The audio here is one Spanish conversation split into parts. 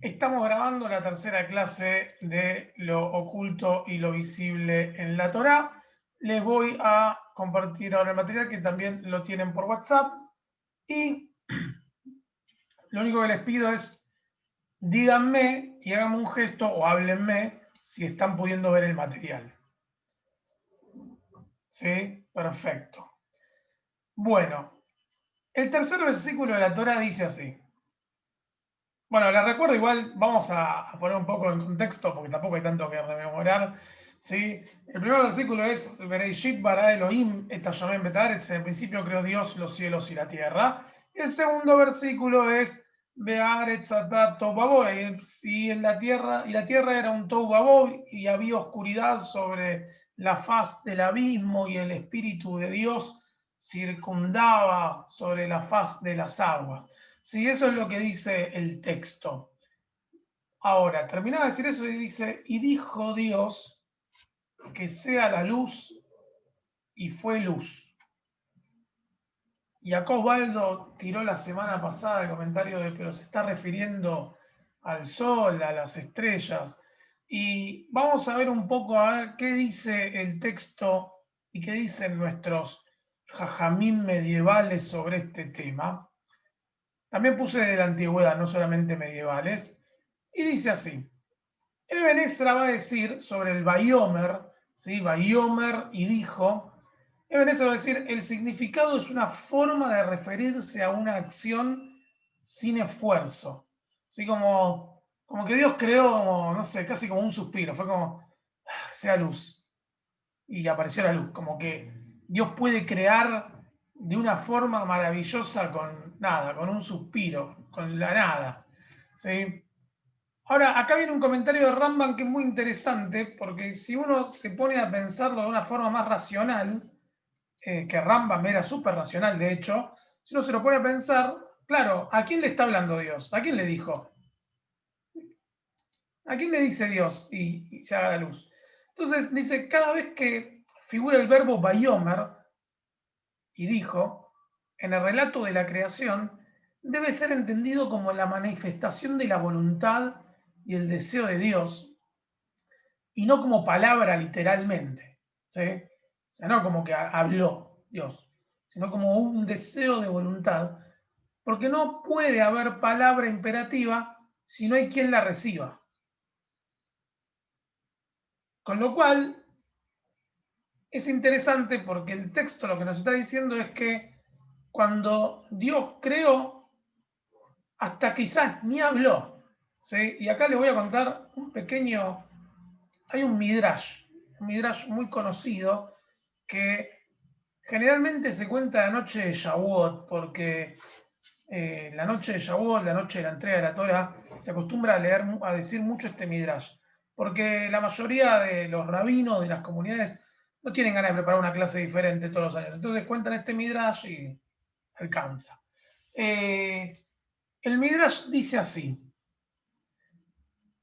Estamos grabando la tercera clase de lo oculto y lo visible en la Torá. Les voy a compartir ahora el material que también lo tienen por WhatsApp. Y lo único que les pido es díganme y háganme un gesto o háblenme si están pudiendo ver el material. ¿Sí? Perfecto. Bueno, el tercer versículo de la Torá dice así. Bueno, les recuerdo igual, vamos a poner un poco en contexto, porque tampoco hay tanto que rememorar. ¿Sí? El primer versículo es, Bereishit bara Elohim et hashamayim bet haaretz, en el principio creó Dios los cielos y la tierra. Y el segundo versículo es, Be'aretz ata tohu vabohu, y la tierra era un tohu vabohu, y había oscuridad sobre la faz del abismo, y el Espíritu de Dios circundaba sobre la faz de las aguas. Sí, eso es lo que dice el texto. Ahora, terminaba de decir eso y dice, y dijo Dios que sea la luz, y fue luz. Y Jacob Baldo tiró la semana pasada el comentario de, pero se está refiriendo al sol, a las estrellas. Y vamos a ver un poco a ver qué dice el texto y qué dicen nuestros jajamín medievales sobre este tema. También puse de la antigüedad, no solamente medievales. Y dice así, Eben Ezra va a decir sobre el Bayomer, ¿sí? Bayomer y dijo, Eben Ezra va a decir, el significado es una forma de referirse a una acción sin esfuerzo. Así como que Dios creó, no sé, casi como un suspiro, fue como, sea luz. Y apareció la luz, como que Dios puede crear de una forma maravillosa con nada, con un suspiro, con la nada. ¿Sí? Ahora, acá viene un comentario de Rambam que es muy interesante, porque si uno se pone a pensarlo de una forma más racional, que Rambam era súper racional, de hecho, si uno se lo pone a pensar, claro, ¿a quién le está hablando Dios? ¿A quién le dijo? ¿A quién le dice Dios y se haga la luz? Entonces dice, cada vez que figura el verbo Bayomer, y dijo, en el relato de la creación, debe ser entendido como la manifestación de la voluntad y el deseo de Dios, y no como palabra literalmente. ¿Sí? O sea, no como que habló Dios, sino como un deseo de voluntad, porque no puede haber palabra imperativa si no hay quien la reciba. Con lo cual, es interesante porque el texto lo que nos está diciendo es que cuando Dios creó, hasta quizás ni habló. ¿Sí? Y acá les voy a contar un pequeño, hay un midrash muy conocido que generalmente se cuenta la noche de Shavuot, porque la noche de Shavuot, la noche de la entrega de la Torah, se acostumbra a decir mucho este midrash, porque la mayoría de los rabinos de las comunidades no tienen ganas de preparar una clase diferente todos los años, entonces cuentan este midrash y alcanza. El midrash dice así,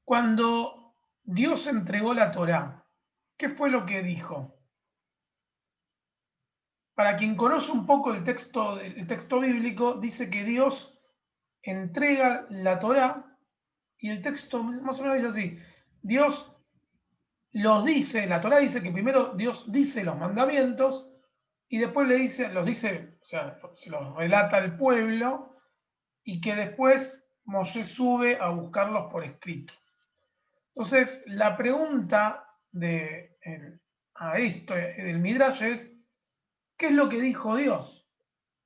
cuando Dios entregó la Torah, ¿qué fue lo que dijo? Para quien conoce un poco el texto bíblico, dice que Dios entrega la Torá y el texto más o menos dice así. Dios los dice, la Torá dice que primero Dios dice los mandamientos y después los dice, o sea, se los relata al pueblo y que después Moshe sube a buscarlos por escrito. Entonces, la pregunta a esto del Midrash es, ¿qué es lo que dijo Dios?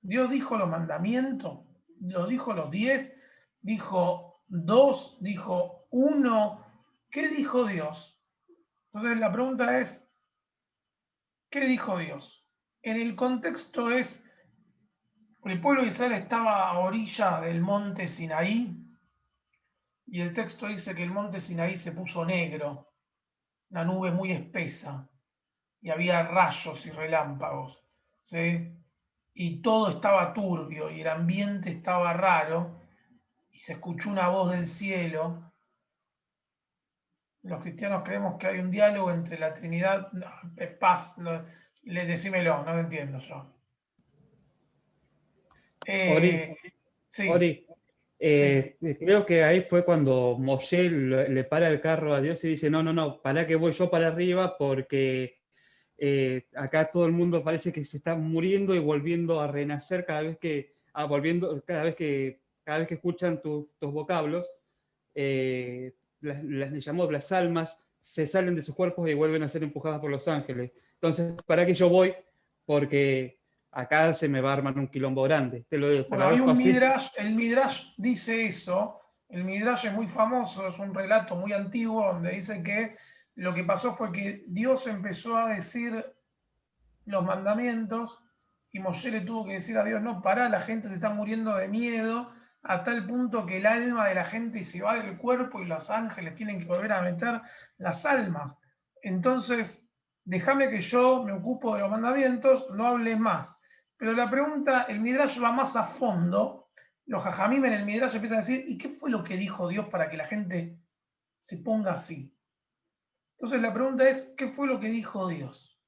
Dios dijo los mandamientos, lo dijo los 10, dijo 2, dijo 1. ¿Qué dijo Dios? Entonces la pregunta es, ¿qué dijo Dios? En el contexto es, el pueblo de Israel estaba a orilla del monte Sinaí y el texto dice que el monte Sinaí se puso negro, una nube muy espesa y había rayos y relámpagos, ¿sí? Y todo estaba turbio y el ambiente estaba raro y se escuchó una voz del cielo. Los cristianos creemos que hay un diálogo entre la Trinidad, no, paz, no, decímelo, no lo entiendo yo. Ori, Sí, Ori, Sí. Creo que ahí fue cuando Moshe le para el carro a Dios y dice, no, no, no, para que voy yo para arriba porque acá todo el mundo parece que se está muriendo y volviendo a renacer cada vez que escuchan tus vocablos. Las almas se salen de sus cuerpos y vuelven a ser empujadas por los ángeles. Entonces, ¿para qué yo voy? Porque acá se me va a armar un quilombo grande. Te lo Bueno, hay traduzco un así. Midrash, el Midrash dice eso, el Midrash es muy famoso, es un relato muy antiguo donde dice que lo que pasó fue que Dios empezó a decir los mandamientos y Moshe le tuvo que decir a Dios, no, pará, la gente se está muriendo de miedo a tal punto que el alma de la gente se va del cuerpo y los ángeles tienen que volver a meter las almas. Entonces, déjame que yo me ocupo de los mandamientos, no hables más. Pero la pregunta, el Midrash va más a fondo. Los jajamim en el Midrash empiezan a decir, ¿y qué fue lo que dijo Dios para que la gente se ponga así? Entonces la pregunta es, ¿qué fue lo que dijo Dios?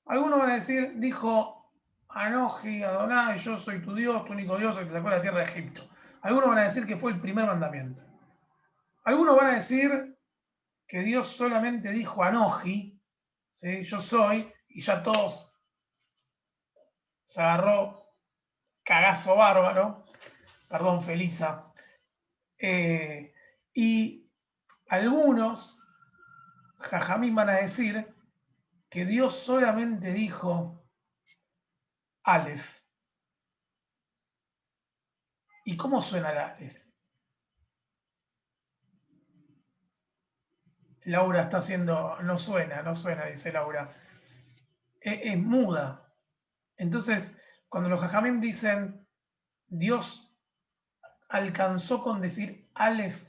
Algunos van a decir, dijo Anoji, Adonai, yo soy tu Dios, tu único Dios, el que sacó de la tierra de Egipto. Algunos van a decir que fue el primer mandamiento. Algunos van a decir que Dios solamente dijo Anoji, ¿sí? Yo soy, y ya todos se agarró cagazo bárbaro, perdón, Felisa. Y algunos, jajamín, van a decir que Dios solamente dijo Aleph. ¿Y cómo suena el Aleph? Laura está haciendo, no suena, no suena, dice Laura. Es muda. Entonces, cuando los jajamim dicen, Dios alcanzó con decir Aleph,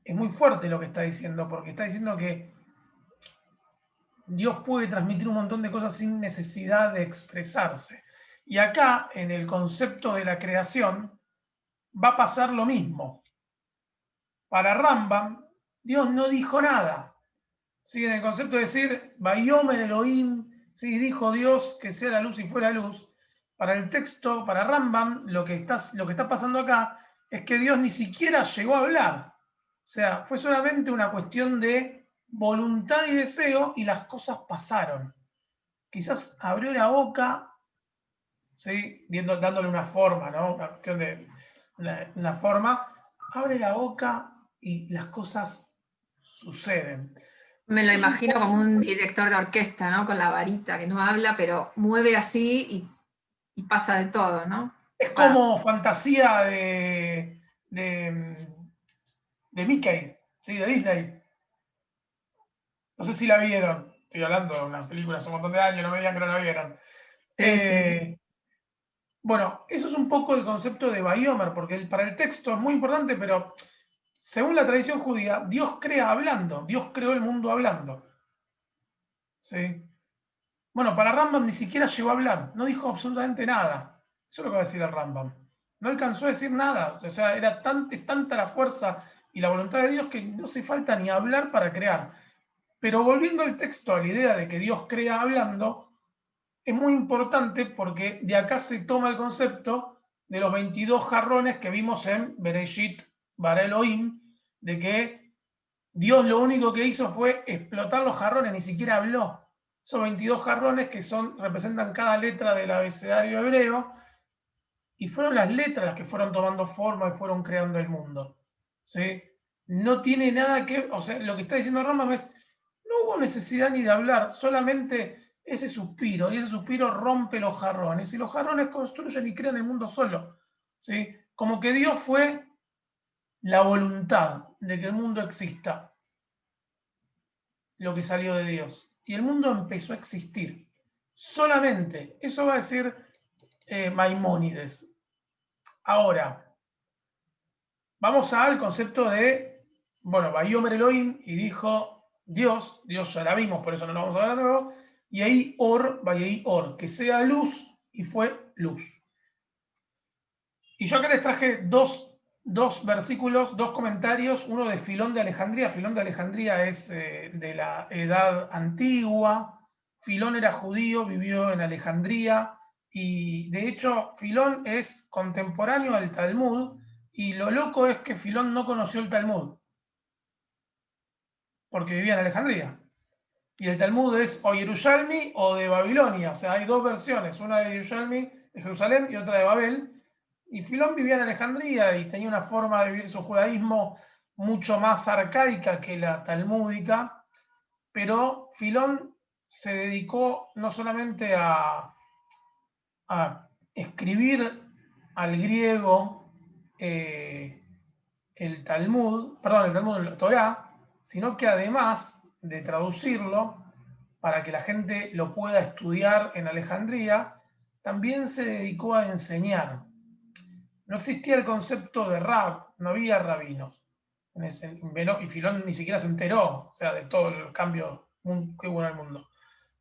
es muy fuerte lo que está diciendo, porque está diciendo que Dios puede transmitir un montón de cosas sin necesidad de expresarse. Y acá, en el concepto de la creación, va a pasar lo mismo. Para Rambam, Dios no dijo nada. ¿Sí? En el concepto de decir, Bayomer Elohim, ¿sí? Dijo Dios que sea la luz y fuera luz. Para el texto, para Rambam, lo que está pasando acá es que Dios ni siquiera llegó a hablar. O sea, fue solamente una cuestión de voluntad y deseo y las cosas pasaron. Quizás abrió la boca, ¿sí? Dándole una forma, ¿no? Una cuestión de una forma, abre la boca y las cosas suceden. Me lo Es un imagino como poco, un director de orquesta, ¿no? Con la varita, que no habla, pero mueve así y pasa de todo, ¿no? es Va. como fantasía de Mickey, ¿sí? De Disney. No sé si la vieron. Estoy hablando de una película hace un montón de años, no me digan que no la vieron. Sí, sí, sí. Bueno, eso es un poco el concepto de Bayomer, porque para el texto es muy importante, pero según la tradición judía, Dios crea hablando, Dios creó el mundo hablando. ¿Sí? Bueno, para Rambam ni siquiera llegó a hablar, no dijo absolutamente nada. Eso es lo que va a decir el Rambam. No alcanzó a decir nada. O sea, es tanta la fuerza y la voluntad de Dios que no hace falta ni hablar para crear. Pero volviendo al texto, a la idea de que Dios crea hablando, es muy importante porque de acá se toma el concepto de los 22 jarrones que vimos en Bereshit Bara Elohim, de que Dios lo único que hizo fue explotar los jarrones, ni siquiera habló. Son 22 jarrones que representan cada letra del abecedario hebreo y fueron las letras las que fueron tomando forma y fueron creando el mundo. ¿Sí? No tiene nada que, o sea, lo que está diciendo Rambam es, no hubo necesidad ni de hablar, solamente ese suspiro, y ese suspiro rompe los jarrones, y los jarrones construyen y crean el mundo solo. ¿Sí? Como que Dios fue la voluntad de que el mundo exista, lo que salió de Dios. Y el mundo empezó a existir. Solamente, eso va a decir Maimónides. Ahora, vamos al concepto de, bueno, Bayomer Elohim, y dijo Dios ya la vimos, por eso no lo vamos a ver de nuevo, y ahí Or, que sea luz, y fue luz. Y yo acá les traje dos versículos, dos comentarios, uno de Filón de Alejandría. Filón de Alejandría es de la edad antigua. Filón era judío, vivió en Alejandría, Y de hecho, Filón es contemporáneo al Talmud, y lo loco es que Filón no conoció el Talmud, porque vivía en Alejandría. Y el Talmud es o Yerushalmi o de Babilonia, o sea, hay dos versiones, una de Yerushalmi, de Jerusalén, y otra de Babel. Y Filón vivía en Alejandría y tenía una forma de vivir su judaísmo mucho más arcaica que la talmúdica, pero Filón se dedicó no solamente a escribir al griego el Talmud, la Torá, sino que además de traducirlo para que la gente lo pueda estudiar en Alejandría, también se dedicó a enseñar. No existía el concepto de rab, no había rabinos. Y Filón ni siquiera se enteró, o sea, de todo el cambio que hubo en el mundo.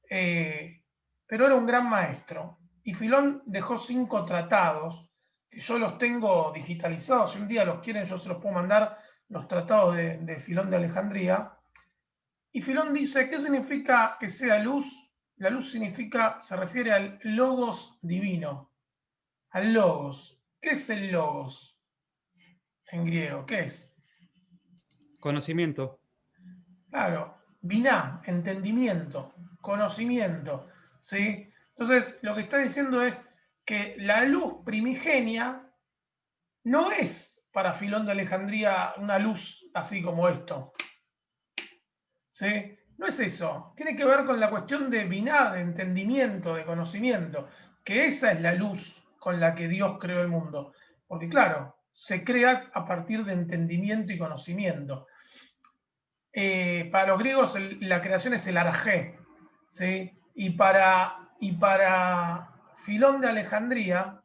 Pero era un gran maestro. Y Filón dejó 5 tratados, que yo los tengo digitalizados. Si un día los quieren, yo se los puedo mandar, los tratados de Filón de Alejandría. Y Filón dice, ¿qué significa que sea luz? La luz significa, se refiere al logos divino, al logos. ¿Qué es el logos en griego? ¿Qué es? Conocimiento. Claro, biná, entendimiento, conocimiento, ¿sí? Entonces, lo que está diciendo es que la luz primigenia no es para Filón de Alejandría una luz así como esto, ¿sí? No es eso, tiene que ver con la cuestión de biná, de entendimiento, de conocimiento, que esa es la luz con la que Dios creó el mundo. Porque claro, se crea a partir de entendimiento y conocimiento. Para los griegos la creación es el arjé, ¿sí? Y para Filón de Alejandría,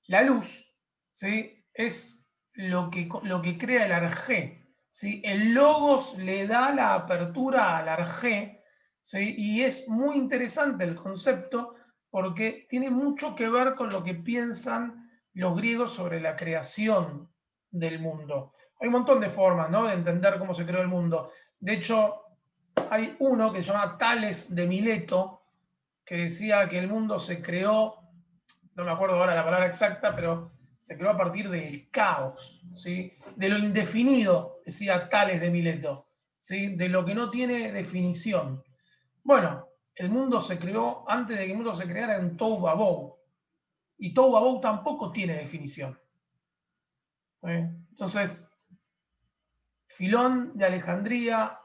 la luz, ¿sí? Es lo que crea el arjé, ¿sí? El logos le da la apertura al arjé, ¿sí? Y es muy interesante el concepto porque tiene mucho que ver con lo que piensan los griegos sobre la creación del mundo. Hay un montón de formas, ¿no?, de entender cómo se creó el mundo. De hecho, hay uno que se llama Tales de Mileto, que decía que el mundo se creó, no me acuerdo ahora la palabra exacta, pero se creó a partir del caos, ¿sí? De lo indefinido, decía Tales de Mileto, ¿sí? De lo que no tiene definición. Bueno, el mundo se creó, antes de que el mundo se creara, en Tohu Babou, y Tohu Babou tampoco tiene definición, ¿sí? Entonces, Filón de Alejandría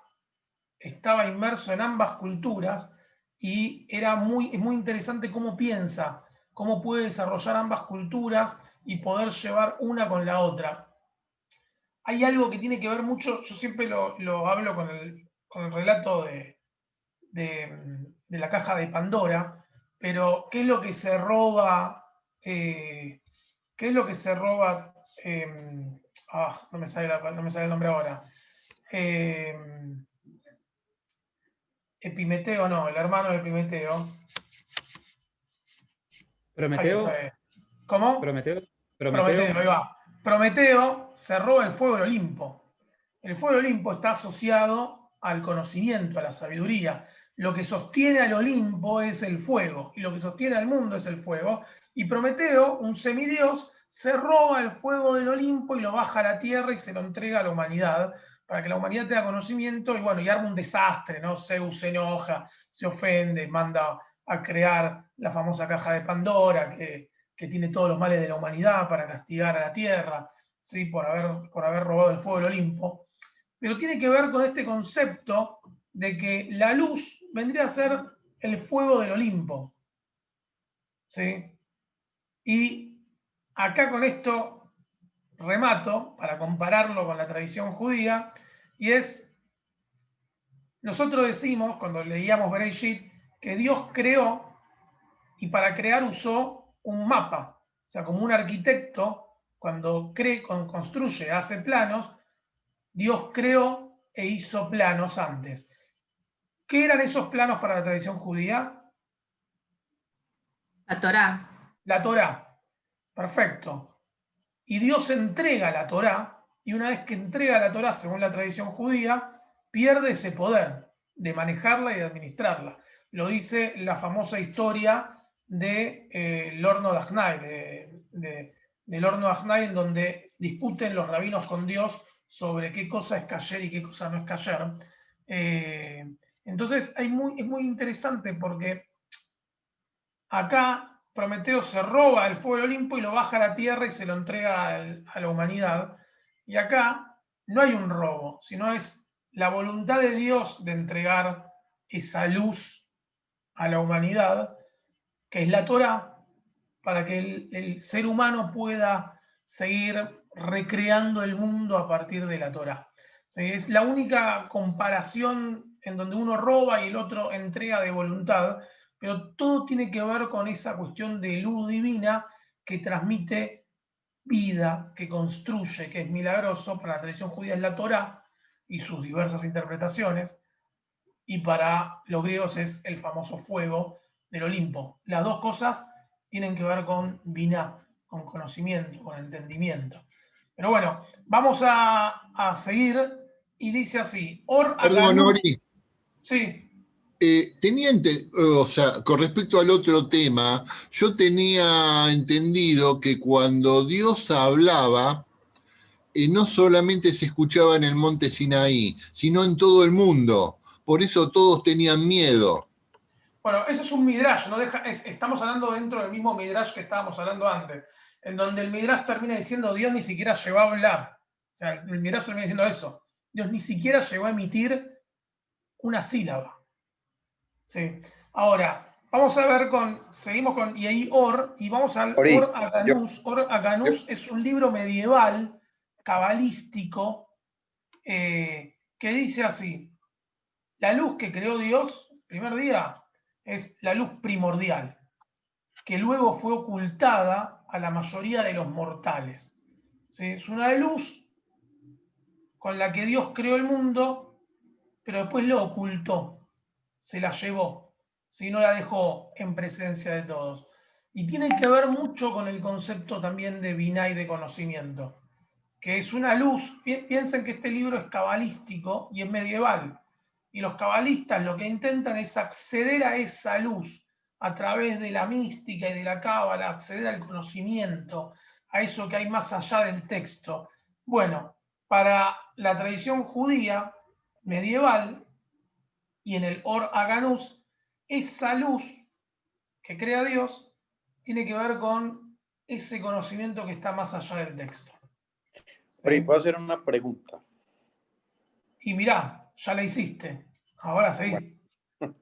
estaba inmerso en ambas culturas y es muy interesante cómo piensa, cómo puede desarrollar ambas culturas y poder llevar una con la otra. Hay algo que tiene que ver mucho, yo siempre lo hablo con el relato de la caja de Pandora, pero ¿qué es lo que se roba? ¿Qué es lo que se roba? No me sale el nombre ahora. Epimeteo, no, el hermano de Epimeteo. Prometeo. ¿Cómo? Prometeo. Ahí va. Prometeo se roba el fuego del Olimpo. El fuego del Olimpo está asociado al conocimiento, a la sabiduría. Lo que sostiene al Olimpo es el fuego, y lo que sostiene al mundo es el fuego. Y Prometeo, un semidios, se roba el fuego del Olimpo y lo baja a la tierra y se lo entrega a la humanidad, para que la humanidad tenga conocimiento, y bueno, y arma un desastre, ¿no? Zeus se enoja, se ofende, manda a crear la famosa caja de Pandora, que tiene todos los males de la humanidad para castigar a la tierra, ¿sí? por haber robado el fuego del Olimpo. Pero tiene que ver con este concepto de que la luz vendría a ser el fuego del Olimpo, ¿sí? Y acá con esto remato para compararlo con la tradición judía, y es, nosotros decimos cuando leíamos Bereshit que Dios creó y para crear usó un mapa, o sea, como un arquitecto cuando construye, hace planos, Dios creó e hizo planos antes. ¿Qué eran esos planos para la tradición judía? La Torá. La Torá. Perfecto. Y Dios entrega la Torá, y una vez que entrega la Torá, según la tradición judía, pierde ese poder de manejarla y de administrarla. Lo dice la famosa historia del horno de Achnai, del horno de Achnai, en donde discuten los rabinos con Dios sobre qué cosa es kasher y qué cosa no es kasher. Entonces es muy interesante porque acá Prometeo se roba el fuego del Olimpo y lo baja a la tierra y se lo entrega a la humanidad. Y acá no hay un robo, sino es la voluntad de Dios de entregar esa luz a la humanidad, que es la Torá, para que el ser humano pueda seguir recreando el mundo a partir de la Torá. Es la única comparación en donde uno roba y el otro entrega de voluntad, pero todo tiene que ver con esa cuestión de luz divina que transmite vida, que construye, que es milagroso. Para la tradición judía es la Torá y sus diversas interpretaciones, y para los griegos es el famoso fuego del Olimpo. Las dos cosas tienen que ver con biná, con conocimiento, con entendimiento. Pero bueno, vamos a seguir, y dice así, Or Perdón, Aganú. Ori. Sí. O sea, con respecto al otro tema, yo tenía entendido que cuando Dios hablaba, no solamente se escuchaba en el monte Sinaí, sino en todo el mundo. Por eso todos tenían miedo. Bueno, eso es un midrash, ¿no? Estamos hablando dentro del mismo midrash que estábamos hablando antes, en donde el midrash termina diciendo Dios ni siquiera llegó a hablar. O sea, el midrash termina diciendo eso. Dios ni siquiera llegó a emitir una sílaba. Sí. Ahora, vamos a ver seguimos con, y ahí Or, y vamos al Ori, Or Aganús. Or Aganús es un libro medieval, cabalístico, que dice así: la luz que creó Dios, primer día, es la luz primordial, que luego fue ocultada a la mayoría de los mortales. ¿Sí? Es una luz con la que Dios creó el mundo, pero después lo ocultó, se la llevó, si no la dejó en presencia de todos. Y tiene que ver mucho con el concepto también de biná y de conocimiento, que es una luz. Piensen que este libro es cabalístico y es medieval, y los cabalistas lo que intentan es acceder a esa luz a través de la mística y de la cábala, acceder al conocimiento, a eso que hay más allá del texto. Bueno, para la tradición judía medieval y en el Or Aganús, esa luz que crea Dios tiene que ver con ese conocimiento que está más allá del texto. Ori, ¿puedo hacer una pregunta? Y mirá, ya la hiciste. Ahora sí. Bueno.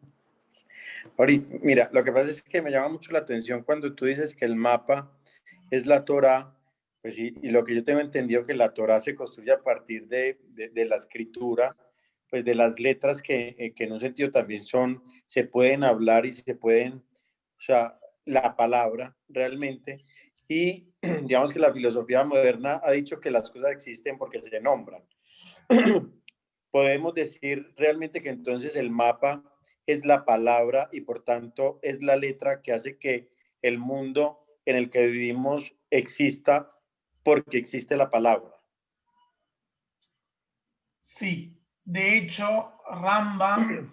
Ori, mira, lo que pasa es que me llama mucho la atención cuando tú dices que el mapa es la Torá, pues y lo que yo tengo entendido que la Torá se construye a partir de la escritura, pues de las letras que en un sentido también se pueden hablar y se pueden, o sea, la palabra realmente. Y digamos que la filosofía moderna ha dicho que las cosas existen porque se nombran. Podemos decir realmente que entonces el mapa es la palabra y por tanto es la letra que hace que el mundo en el que vivimos exista porque existe la palabra. Sí, de hecho, Rambam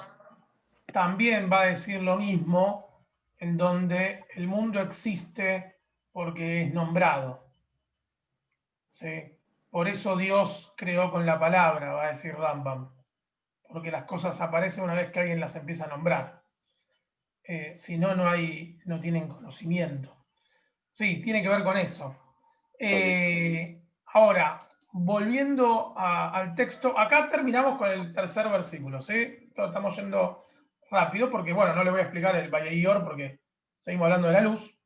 también va a decir lo mismo, en donde el mundo existe porque es nombrado. ¿Sí? Por eso Dios creó con la palabra, va a decir Rambam, porque las cosas aparecen una vez que alguien las empieza a nombrar. Si no, no tienen conocimiento. Sí, tiene que ver con eso. Ahora, volviendo al texto, acá terminamos con el tercer versículo, ¿sí? Estamos yendo rápido porque, bueno, no le voy a explicar el Valle porque seguimos hablando de la luz.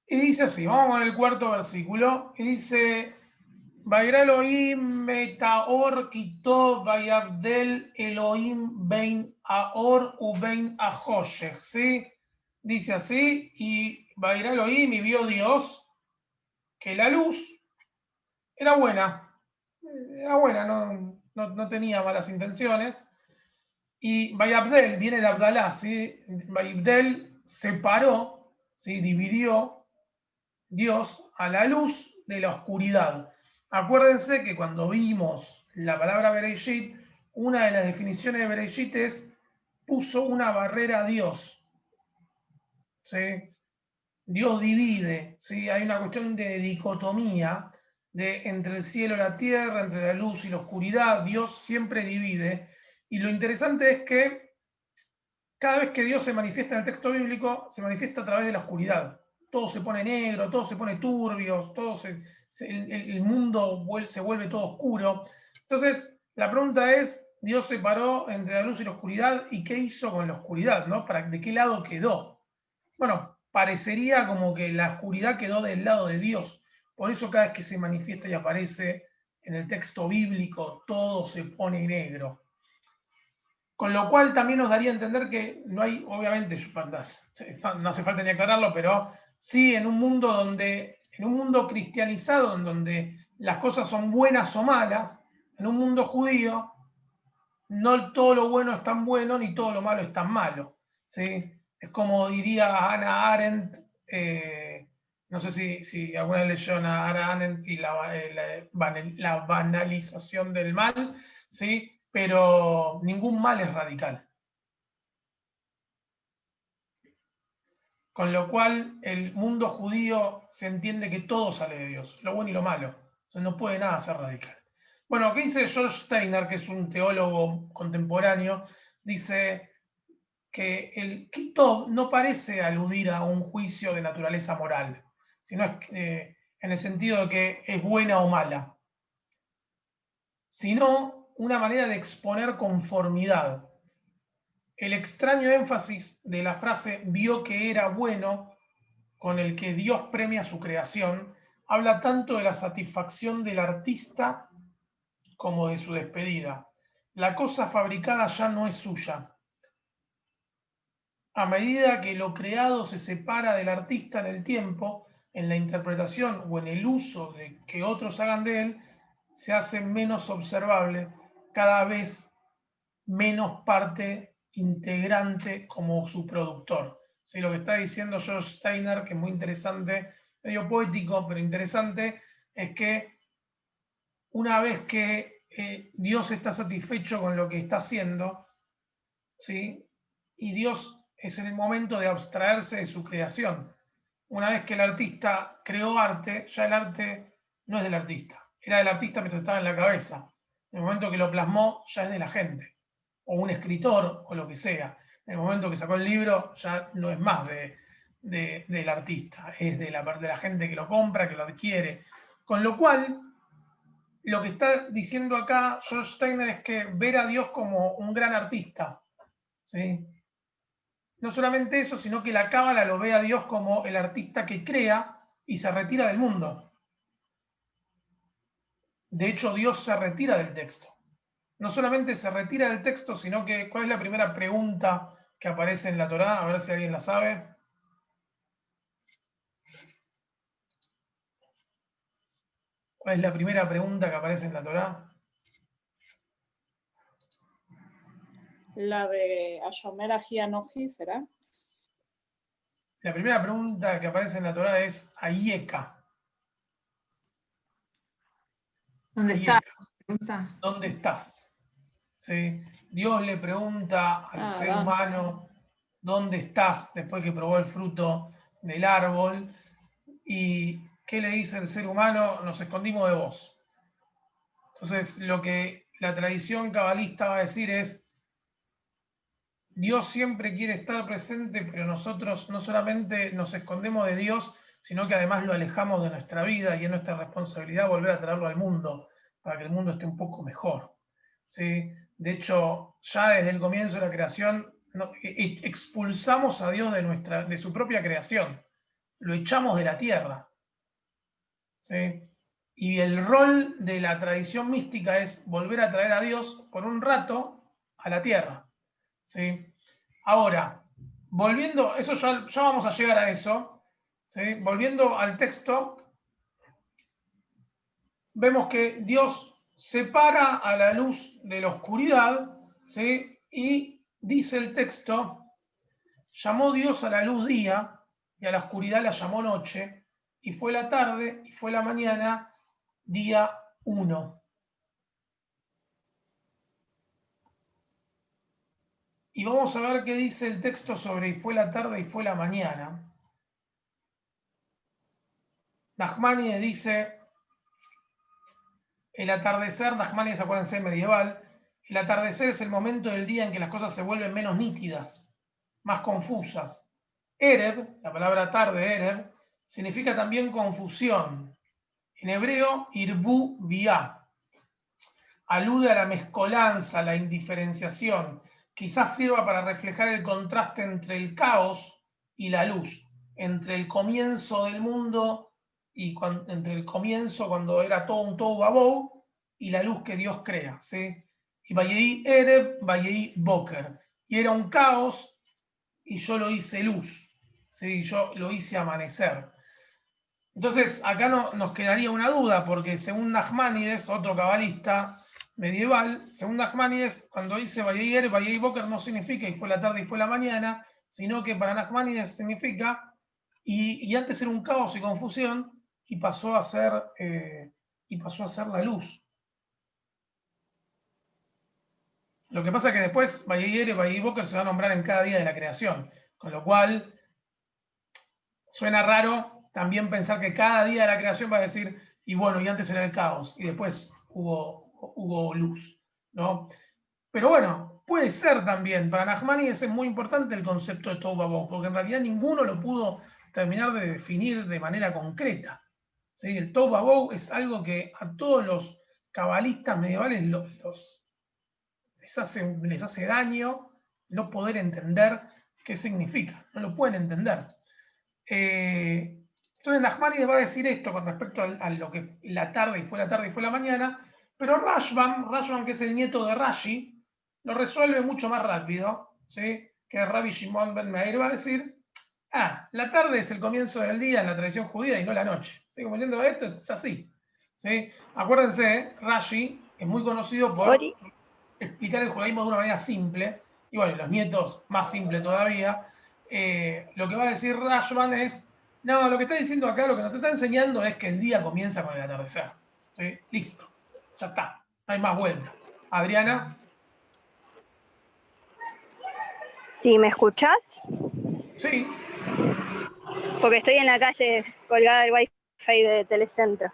Y dice así, vamos con el cuarto versículo, y dice: Vayra Elohim metaor kitov vayabdel Elohim bein aor u bein ahoshech, ¿sí? Dice así, y Vayra Elohim, y vio Dios que la luz era buena, no tenía malas intenciones. Y Vayabdel viene de Abdalá, ¿sí? Vayabdel separó, ¿sí? Dividió Dios a la luz de la oscuridad. Acuérdense que cuando vimos la palabra Bereshit, una de las definiciones de Bereshit es: puso una barrera a Dios. ¿sí? Dios divide, ¿sí? Hay una cuestión de dicotomía entre el cielo y la tierra, entre la luz y la oscuridad. Dios siempre divide. Y lo interesante es que cada vez que Dios se manifiesta en el texto bíblico, se manifiesta a través de la oscuridad. Todo se pone negro, todo se pone turbio, el mundo se vuelve todo oscuro. Entonces, la pregunta es, Dios separó entre la luz y la oscuridad, ¿y qué hizo con la oscuridad? ¿No? ¿De qué lado quedó? Bueno, parecería como que la oscuridad quedó del lado de Dios. Por eso cada vez que se manifiesta y aparece en el texto bíblico, todo se pone negro. Con lo cual también nos daría a entender que no hay, obviamente, no hace falta ni aclararlo, pero sí en un mundo cristianizado, en donde las cosas son buenas o malas, en un mundo judío, no todo lo bueno es tan bueno ni todo lo malo es tan malo. ¿Sí? Es como diría Hannah Arendt, no sé si alguna vez leyó a Hannah Arendt y la banalización del mal, ¿sí? Pero ningún mal es radical. Con lo cual, el mundo judío se entiende que todo sale de Dios, lo bueno y lo malo. Entonces no puede nada ser radical. Bueno, ¿qué dice George Steiner, que es un teólogo contemporáneo? Dice que el Kitov no parece aludir a un juicio de naturaleza moral, sino en el sentido de que es buena o mala, sino una manera de exponer conformidad. El extraño énfasis de la frase vio que era bueno, con el que Dios premia su creación, habla tanto de la satisfacción del artista como de su despedida. La cosa fabricada ya no es suya. A medida que lo creado se separa del artista en el tiempo, en la interpretación o en el uso de que otros hagan de él, se hace menos observable, cada vez menos parte integrante como su productor. ¿Sí? Lo que está diciendo George Steiner, que es muy interesante, medio poético, pero interesante, es que una vez que Dios está satisfecho con lo que está haciendo, ¿sí? Y Dios es en el momento de abstraerse de su creación. Una vez que el artista creó arte, ya el arte no es del artista, era del artista mientras estaba en la cabeza. En el momento que lo plasmó, ya es de la gente, o un escritor, o lo que sea. En el momento que sacó el libro, ya no es más del artista, es de la gente que lo compra, que lo adquiere. Con lo cual, lo que está diciendo acá George Steiner es que ver a Dios como un gran artista, ¿sí? No solamente eso, sino que la cábala lo ve a Dios como el artista que crea y se retira del mundo. De hecho, Dios se retira del texto. No solamente se retira del texto, sino que, ¿cuál es la primera pregunta que aparece en la Torá? A ver si alguien la sabe. ¿Cuál es la primera pregunta que aparece en la Torá? La de Ashomer Ajianoji, ¿será? La primera pregunta que aparece en la Torá es Ayeka. ¿Dónde está? Pregunta. ¿Dónde estás? ¿Sí? Dios le pregunta al ser Adán. humano, ¿dónde estás? Después que probó el fruto del árbol. ¿Y qué le dice el ser humano? Nos escondimos de vos. Entonces, lo que la tradición cabalista va a decir es, Dios siempre quiere estar presente, pero nosotros no solamente nos escondemos de Dios, sino que además lo alejamos de nuestra vida y es nuestra responsabilidad volver a traerlo al mundo, para que el mundo esté un poco mejor. ¿Sí? De hecho, ya desde el comienzo de la creación, expulsamos a Dios de su propia creación, lo echamos de la tierra. ¿Sí? Y el rol de la tradición mística es volver a traer a Dios por un rato a la tierra. ¿Sí? Ahora, volviendo, eso ya vamos a llegar a eso, ¿sí? Volviendo al texto, vemos que Dios separa a la luz de la oscuridad, ¿sí? Y dice el texto, llamó Dios a la luz día y a la oscuridad la llamó noche, y fue la tarde y fue la mañana, día 1. Y vamos a ver qué dice el texto sobre y fue la tarde y fue la mañana. Nachmanides dice, el atardecer, Nachmanides, acuérdense, medieval, el atardecer es el momento del día en que las cosas se vuelven menos nítidas, más confusas. Erev, la palabra tarde, Erev, significa también confusión. En hebreo, irbu biá. Alude a la mezcolanza, a la indiferenciación. Quizás sirva para reflejar el contraste entre el caos y la luz, entre el comienzo del mundo y entre el comienzo cuando era todo un tohu babou y la luz que Dios crea, ¿sí? Y Vayei Erev, Vayei Boker. Y era un caos y yo lo hice luz, ¿sí? Yo lo hice amanecer. Entonces, acá nos quedaría una duda, porque según Nachmanides, otro cabalista medieval, según Nachmanides, cuando dice Vayei Erev, Vayei Boker no significa y fue la tarde y fue la mañana, sino que para Nachmanides significa y antes era un caos y confusión y pasó a ser la luz. Lo que pasa es que después Vayei Erev, Vayei Boker se va a nombrar en cada día de la creación, con lo cual suena raro también pensar que cada día de la creación va a decir, y bueno, y antes era el caos, y después hubo luz, ¿no? Pero bueno, puede ser también, para Nachmanides es muy importante el concepto de Tohu Babou, porque en realidad ninguno lo pudo terminar de definir de manera concreta. ¿Sí? El Tohu Babou es algo que a todos los cabalistas medievales les hace daño no poder entender qué significa, no lo pueden entender. Entonces Nachmanides va a decir esto con respecto a lo que la tarde y fue la mañana, pero Rashbam, que es el nieto de Rashi, lo resuelve mucho más rápido, ¿sí? Que Rabbi Shimon ben Meir va a decir, la tarde es el comienzo del día en la tradición judía y no la noche. ¿Sí? Como yendo a esto, es así. ¿Sí? Acuérdense, Rashi es muy conocido por explicar el judaísmo de una manera simple, y bueno, los nietos más simple todavía. Lo que va a decir Rashbam es, no, lo que está diciendo acá, lo que nos está enseñando es que el día comienza con el atardecer. ¿Sí? Listo, ya está, no hay más vuelta. Adriana. ¿Sí me escuchás? Sí. Porque estoy en la calle colgada del wifi de Telecentro.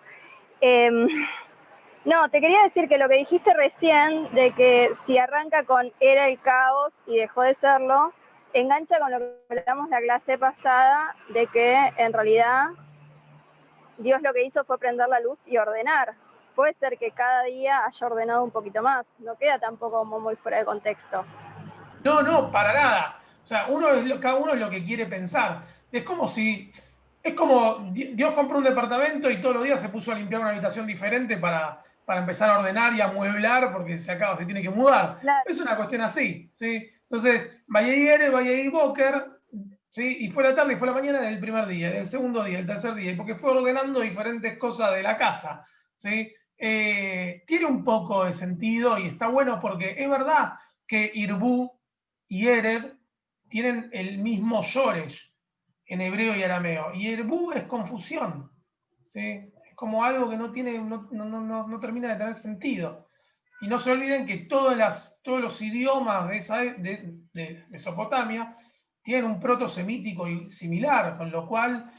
No, te quería decir que lo que dijiste recién, de que si arranca con era el caos y dejó de serlo, engancha con lo que hablamos la clase pasada, de que en realidad Dios lo que hizo fue prender la luz y ordenar. Puede ser que cada día haya ordenado un poquito más, no queda tampoco como muy fuera de contexto. No, para nada. O sea, cada uno es lo que quiere pensar. Es como Dios compró un departamento y todos los días se puso a limpiar una habitación diferente para empezar a ordenar y a amueblar porque se tiene que mudar. Claro. Es una cuestión así, ¿sí? Entonces, Vayei Erev, Vayei Boker, ¿sí? Y fue la tarde y fue la mañana del primer día, del segundo día, del tercer día, porque fue ordenando diferentes cosas de la casa, ¿sí? Tiene un poco de sentido y está bueno porque es verdad que Irbu y Erev tienen el mismo yoresh en hebreo y arameo. Y Irbu es confusión. ¿Sí? Es como algo que no termina de tener sentido. Y no se olviden que todos los idiomas de Mesopotamia tienen un proto-semítico similar, con lo cual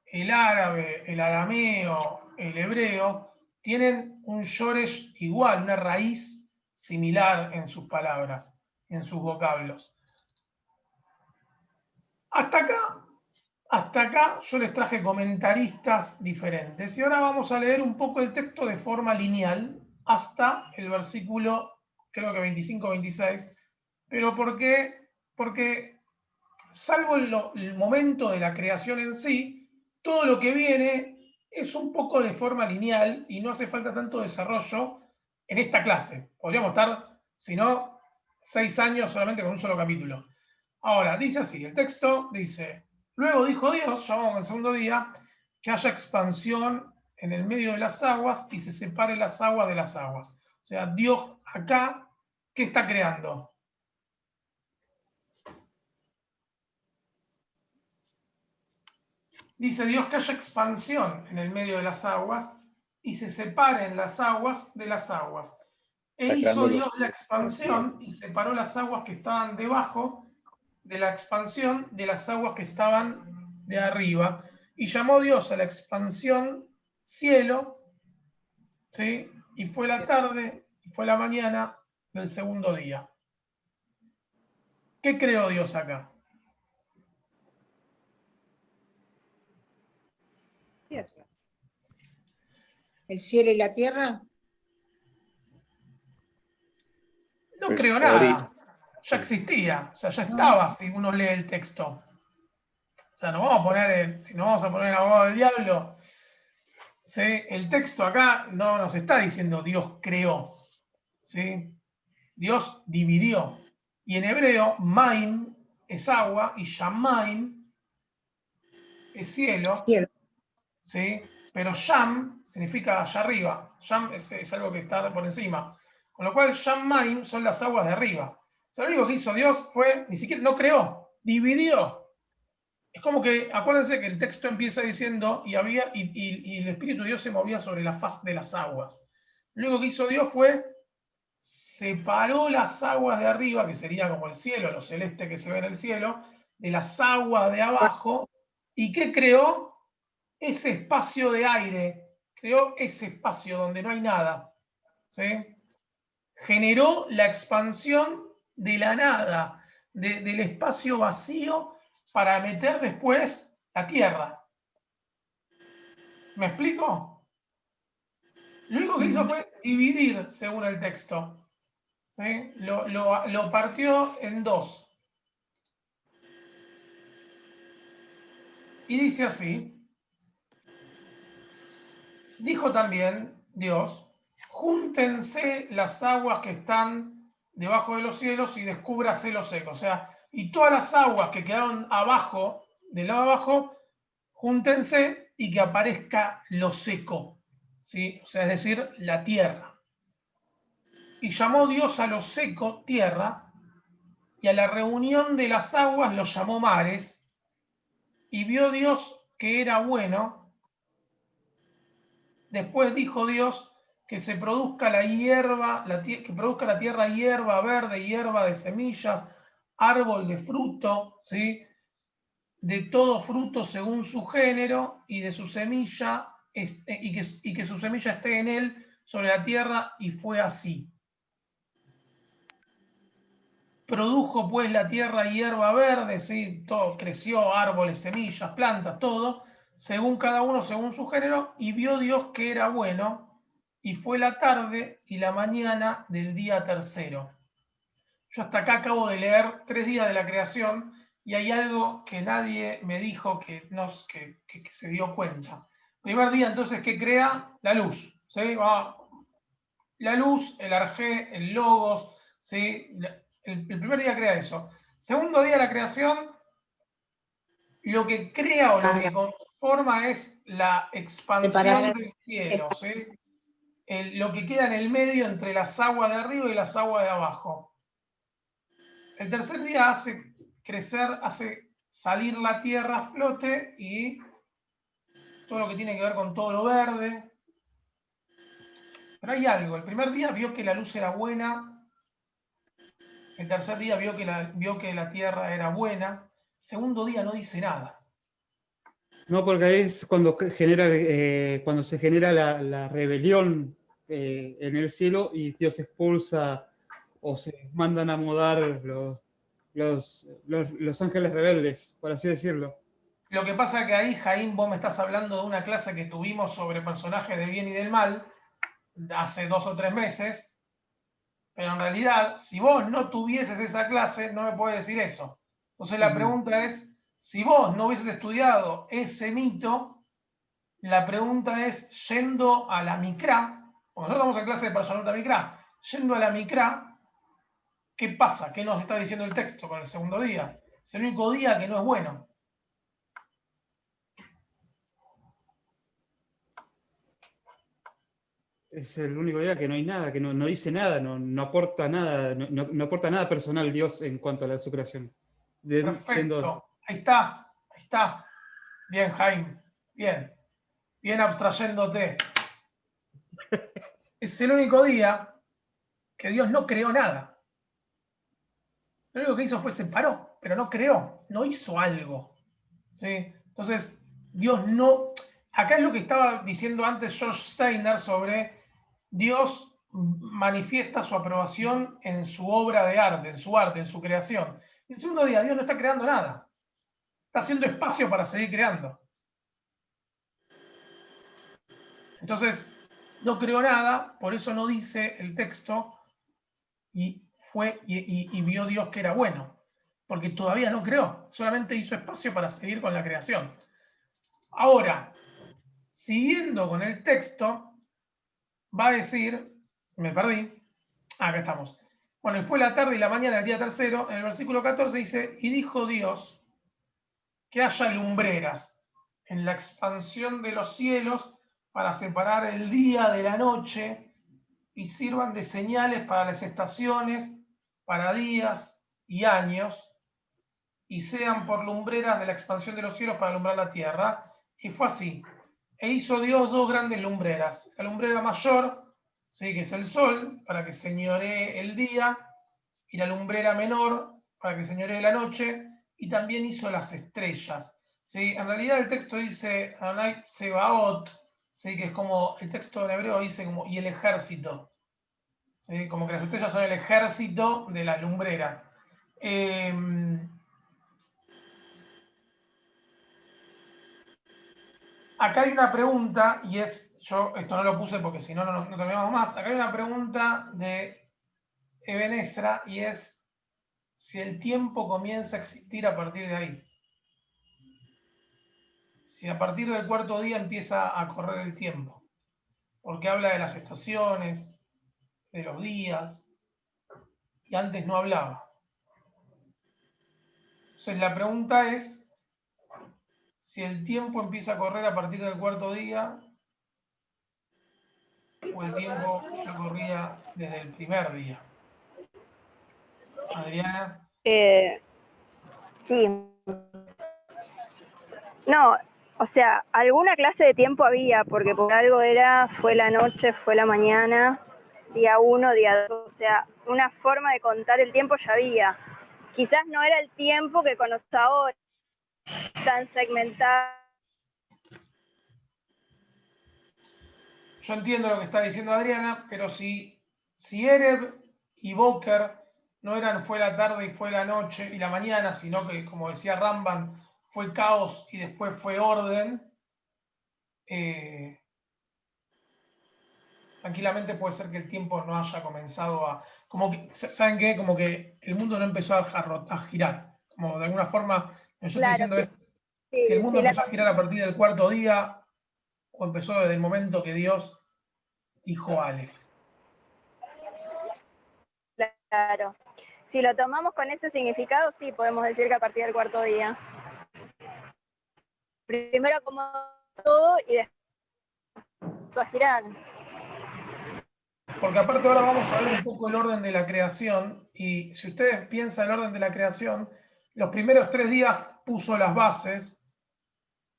el árabe, el arameo, el hebreo, tienen un yoresh igual, una raíz similar en sus palabras, en sus vocablos. Hasta acá yo les traje comentaristas diferentes. Y ahora vamos a leer un poco el texto de forma lineal hasta el versículo, creo que 25-26. ¿Pero por qué? Porque salvo el momento de la creación en sí, todo lo que viene es un poco de forma lineal y no hace falta tanto desarrollo en esta clase. Podríamos estar, si no, 6 años solamente con un solo capítulo. Ahora, dice así, el texto dice, luego dijo Dios, ya vamos al segundo día, que haya expansión en el medio de las aguas y se separe las aguas de las aguas. O sea, Dios acá, ¿qué está creando? Dice Dios que haya expansión en el medio de las aguas y se separen las aguas de las aguas. E hizo Dios la expansión y separó las aguas que estaban debajo de la expansión de las aguas que estaban de arriba. Y llamó Dios a la expansión cielo, ¿sí? Y fue la tarde y fue la mañana del segundo día. ¿Qué creó Dios acá? Tierra. ¿El cielo y la tierra? No Pues, creó nada. Ya existía. O sea, ya estaba si uno lee el texto. O sea, no vamos a poner, si no vamos a poner el abogado del diablo, ¿sí? El texto acá no nos está diciendo Dios creó, ¿sí? Dios dividió. Y en hebreo, maim es agua y shamaim es cielo, Cielo. ¿sí? Pero sham significa allá arriba. Sham es algo que está por encima. Con lo cual, shamaim son las aguas de arriba. O sea, lo único que hizo Dios fue, ni siquiera, no creó, dividió. Es como que, acuérdense que el texto empieza diciendo, y el Espíritu de Dios se movía sobre la faz de las aguas. Lo único que hizo Dios fue separó las aguas de arriba, que sería como el cielo, lo celeste que se ve en el cielo, de las aguas de abajo. ¿Y qué creó? Ese espacio de aire. Creó ese espacio donde no hay nada. ¿Sí? Generó la expansión de la nada, del espacio vacío, para meter después la tierra. ¿Me explico? Lo único que hizo fue dividir, según el texto. ¿Sí? Lo partió en dos. Y dice así: dijo también Dios, júntense las aguas que están debajo de los cielos y descúbrase lo seco. O sea, y todas las aguas que quedaron abajo, del lado de abajo, júntense y que aparezca lo seco. ¿Sí? O sea, es decir, la tierra. Y llamó Dios a lo seco tierra, y a la reunión de las aguas lo llamó mares, y vio Dios que era bueno. Después dijo Dios que se produzca la hierba, que produzca la tierra hierba verde, hierba de semillas, árbol de fruto, ¿sí? De todo fruto según su género, y de su semilla, y que su semilla esté en él sobre la tierra, y fue así. Produjo pues la tierra hierba verde, ¿sí? Todo creció, árboles, semillas, plantas, todo, según cada uno, según su género, y vio Dios que era bueno, y fue la tarde y la mañana del día tercero. Yo hasta acá acabo de leer 3 días de la creación, y hay algo que nadie me dijo que se dio cuenta. Primer día, entonces, ¿qué crea? La luz, ¿sí? La luz, el arjé, el logos, ¿sí? El primer día crea eso. Segundo día de la creación, lo que crea o lo que conforma es la expansión del cielo, ¿sí? Lo que queda en el medio entre las aguas de arriba y las aguas de abajo. El tercer día hace crecer, hace salir la tierra a flote, y todo lo que tiene que ver con todo lo verde. Pero hay algo: el primer día vio que la luz era buena. El tercer día vio que la tierra era buena. Segundo día no dice nada. No, porque ahí es cuando se genera la rebelión en el cielo, y Dios expulsa o se mandan a mudar los ángeles rebeldes, por así decirlo. Lo que pasa es que ahí, Jaín, vos me estás hablando de una clase que tuvimos sobre personajes del bien y del mal hace 2 o 3 meses, pero en realidad, si vos no tuvieses esa clase, no me puedes decir eso. Entonces la pregunta es, si vos no hubieses estudiado ese mito, la pregunta es, yendo a la Mikra, porque nosotros vamos a clase de Parashat Mikra, yendo a la Mikra, ¿qué pasa? ¿Qué nos está diciendo el texto con el segundo día? Es el único día que no es bueno. Es el único día que no hay nada, que no dice nada, no aporta nada, no aporta nada personal Dios en cuanto a su creación. Perfecto. Ahí está. Bien, Jaime. Bien abstrayéndote. Es el único día que Dios no creó nada. Lo único que hizo fue separó, pero no creó, no hizo algo. ¿Sí? Entonces, Dios no... Acá es lo que estaba diciendo antes George Steiner sobre Dios manifiesta su aprobación en su obra de arte, en su creación. Y el segundo día, Dios no está creando nada. Está haciendo espacio para seguir creando. Entonces, no creó nada, por eso no dice el texto, y vio Dios que era bueno, porque todavía no creó, solamente hizo espacio para seguir con la creación. Ahora, siguiendo con el texto, va a decir, me perdí, acá estamos. Bueno, y fue la tarde y la mañana del día tercero, en el versículo 14 dice, y dijo Dios que haya lumbreras en la expansión de los cielos para separar el día de la noche y sirvan de señales para las estaciones, para días y años, y sean por lumbreras de la expansión de los cielos para alumbrar la tierra. Y fue así. E hizo Dios dos grandes lumbreras. La lumbrera mayor, ¿sí?, que es el sol, para que señoree el día, y la lumbrera menor, para que señoree la noche, y también hizo las estrellas. ¿Sí? En realidad el texto dice Adonai Sebaot, ¿sí?, que es como, el texto en hebreo dice como, y el ejército. ¿Sí? Como que las estrellas son el ejército de las lumbreras. Acá hay una pregunta, y es, yo esto no lo puse porque si no, no terminamos más. Acá hay una pregunta de Eben Ezra, y es si el tiempo comienza a existir a partir de ahí. Si a partir del cuarto día empieza a correr el tiempo. Porque habla de las estaciones, de los días, y antes no hablaba. Entonces la pregunta es si el tiempo empieza a correr a partir del cuarto día o el tiempo ya corría desde el primer día. Adriana. Sí. No, o sea, alguna clase de tiempo había, porque por algo era, fue la noche, fue la mañana, día 1, día 2, o sea, una forma de contar el tiempo ya había. Quizás no era el tiempo que conocemos ahora, tan segmentado. Yo entiendo lo que está diciendo Adriana, pero si Ereb y Boker no eran fue la tarde y fue la noche y la mañana, sino que, como decía Rambam, fue caos y después fue orden, tranquilamente puede ser que el tiempo no haya comenzado a... Como que, ¿saben qué? Como que el mundo no empezó a girar. Como de alguna forma, yo estoy diciendo sí, es, si el mundo empezó a girar a partir del cuarto día, o empezó desde el momento que Dios dijo Aleph. Claro. Si lo tomamos con ese significado, sí, podemos decir que a partir del cuarto día. Primero como todo y después a girar. Porque aparte ahora vamos a ver un poco el orden de la creación, y si ustedes piensan el orden de la creación, los primeros 3 días puso las bases,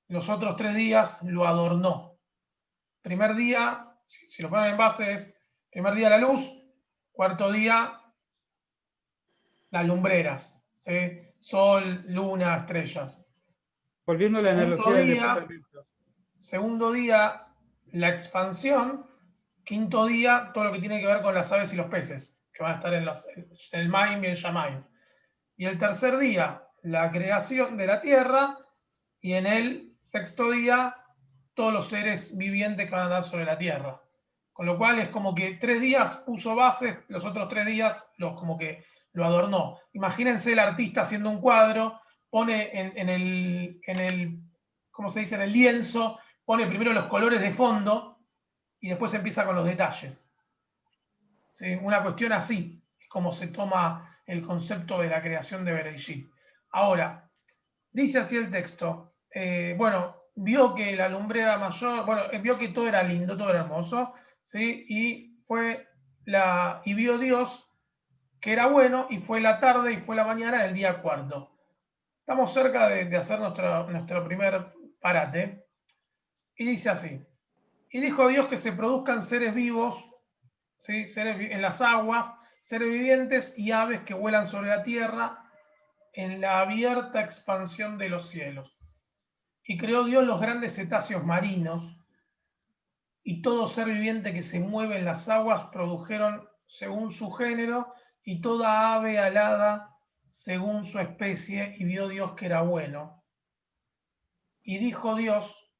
los otros 3 días lo adornó. Primer día, si lo ponen en base, es primer día la luz, cuarto día las lumbreras, ¿sí? Sol, luna, estrellas. Volviendo a la analogía del departamento. Segundo día, la expansión. Quinto día, todo lo que tiene que ver con las aves y los peces, que van a estar en el Maim y el Shamaim. Y el tercer día, la creación de la tierra. Y en el sexto día, todos los seres vivientes que van a andar sobre la tierra. Con lo cual es como que 3 días puso bases, los otros 3 días como que lo adornó. Imagínense el artista haciendo un cuadro, pone en el, ¿cómo se dice?, en el lienzo, pone primero los colores de fondo y después empieza con los detalles. ¿Sí? Una cuestión así es como se toma el concepto de la creación de Bereshit. Ahora, dice así el texto, bueno, vio que la lumbrera mayor, bueno, vio que todo era lindo, todo era hermoso, ¿sí? Y vio Dios que era bueno, y fue la tarde y fue la mañana del día cuarto. Estamos cerca de hacer nuestro primer parate, y dice así, y dijo Dios que se produzcan seres vivos ¿sí? En las aguas, seres vivientes y aves que vuelan sobre la tierra en la abierta expansión de los cielos. Y creó Dios los grandes cetáceos marinos, y todo ser viviente que se mueve en las aguas produjeron según su género, y toda ave alada según su especie, y vio Dios que era bueno. Y dijo Dios,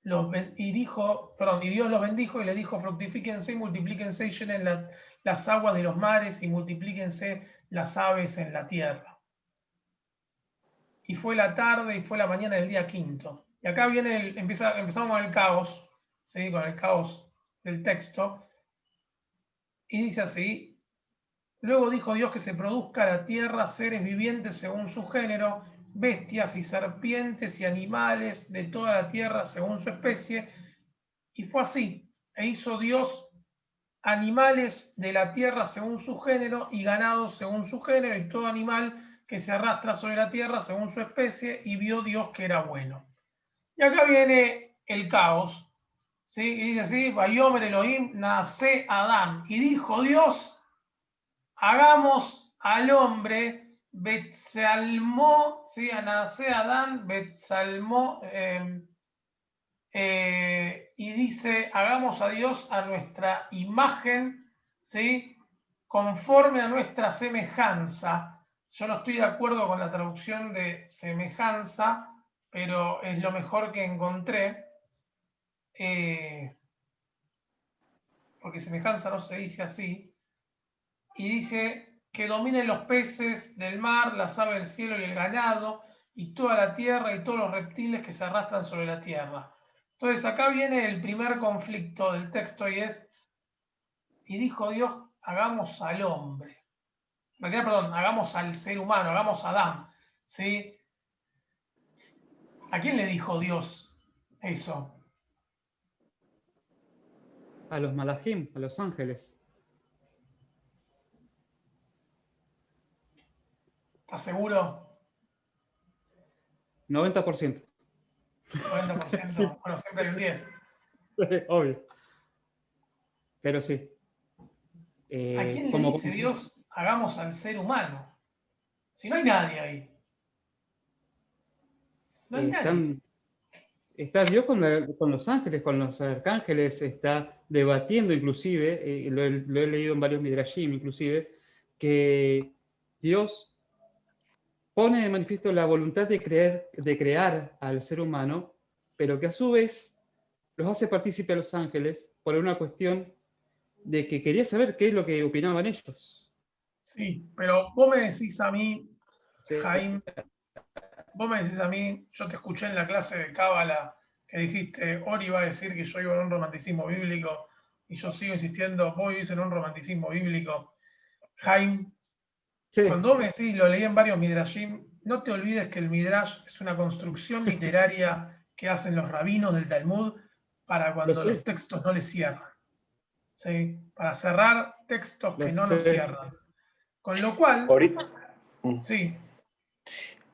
y Dios los bendijo y le dijo: fructifíquense y multiplíquense y llenen las aguas de los mares y multiplíquense las aves en la tierra. Y fue la tarde y fue la mañana del día quinto. Y acá viene empezamos con el caos, ¿sí? Con el caos del texto. Y dice así: luego dijo Dios que se produzca la tierra seres vivientes según su género, bestias y serpientes y animales de toda la tierra según su especie. Y fue así. E hizo Dios animales de la tierra según su género y ganados según su género y todo animal que se arrastra sobre la tierra según su especie, y vio Dios que era bueno. Y acá viene el caos, ¿sí? Y dice así: Vayomer Elohim nace Adán. Y dijo Dios: hagamos al hombre, Betsalmó, ¿sí? Nace Adán, Betsalmó, y dice: hagamos a Dios a nuestra imagen, ¿sí? Conforme a nuestra semejanza. Yo no estoy de acuerdo con la traducción de semejanza, pero es lo mejor que encontré, porque semejanza no se dice así. Y dice que dominen los peces del mar, las aves del cielo y el ganado, y toda la tierra y todos los reptiles que se arrastran sobre la tierra. Entonces acá viene el primer conflicto del texto, y es: y dijo Dios, hagamos al hombre. En realidad, perdón, hagamos al ser humano, hagamos a Adán, ¿sí? ¿A quién le dijo Dios eso? A los malajim, a los ángeles. ¿Estás seguro? 90%. 90%. Sí. Bueno, siempre hay un 10. Obvio. Pero sí. ¿A quién le dice Dios, hagamos al ser humano? Si no hay nadie ahí. No hay nadie. Está Dios con los ángeles, con los arcángeles, está debatiendo inclusive, lo he leído en varios midrashim inclusive, que Dios pone de manifiesto la voluntad de crear al ser humano, pero que a su vez los hace partícipe a los ángeles por una cuestión de que quería saber qué es lo que opinaban ellos. Sí, pero vos me decís a mí, Sí. Jaime, vos me decís a mí, yo te escuché en la clase de Cábala que dijiste: Ori va a decir que yo vivo en un romanticismo bíblico, y yo sigo insistiendo, vos vivís en un romanticismo bíblico. Jaime, Sí. cuando vos me decís, lo leí en varios midrashim, no te olvides que el midrash es una construcción literaria que hacen los rabinos del Talmud para cuando los textos no les cierran, ¿sí? Para cerrar textos que no nos cierran. Con lo cual, Ahorita, sí.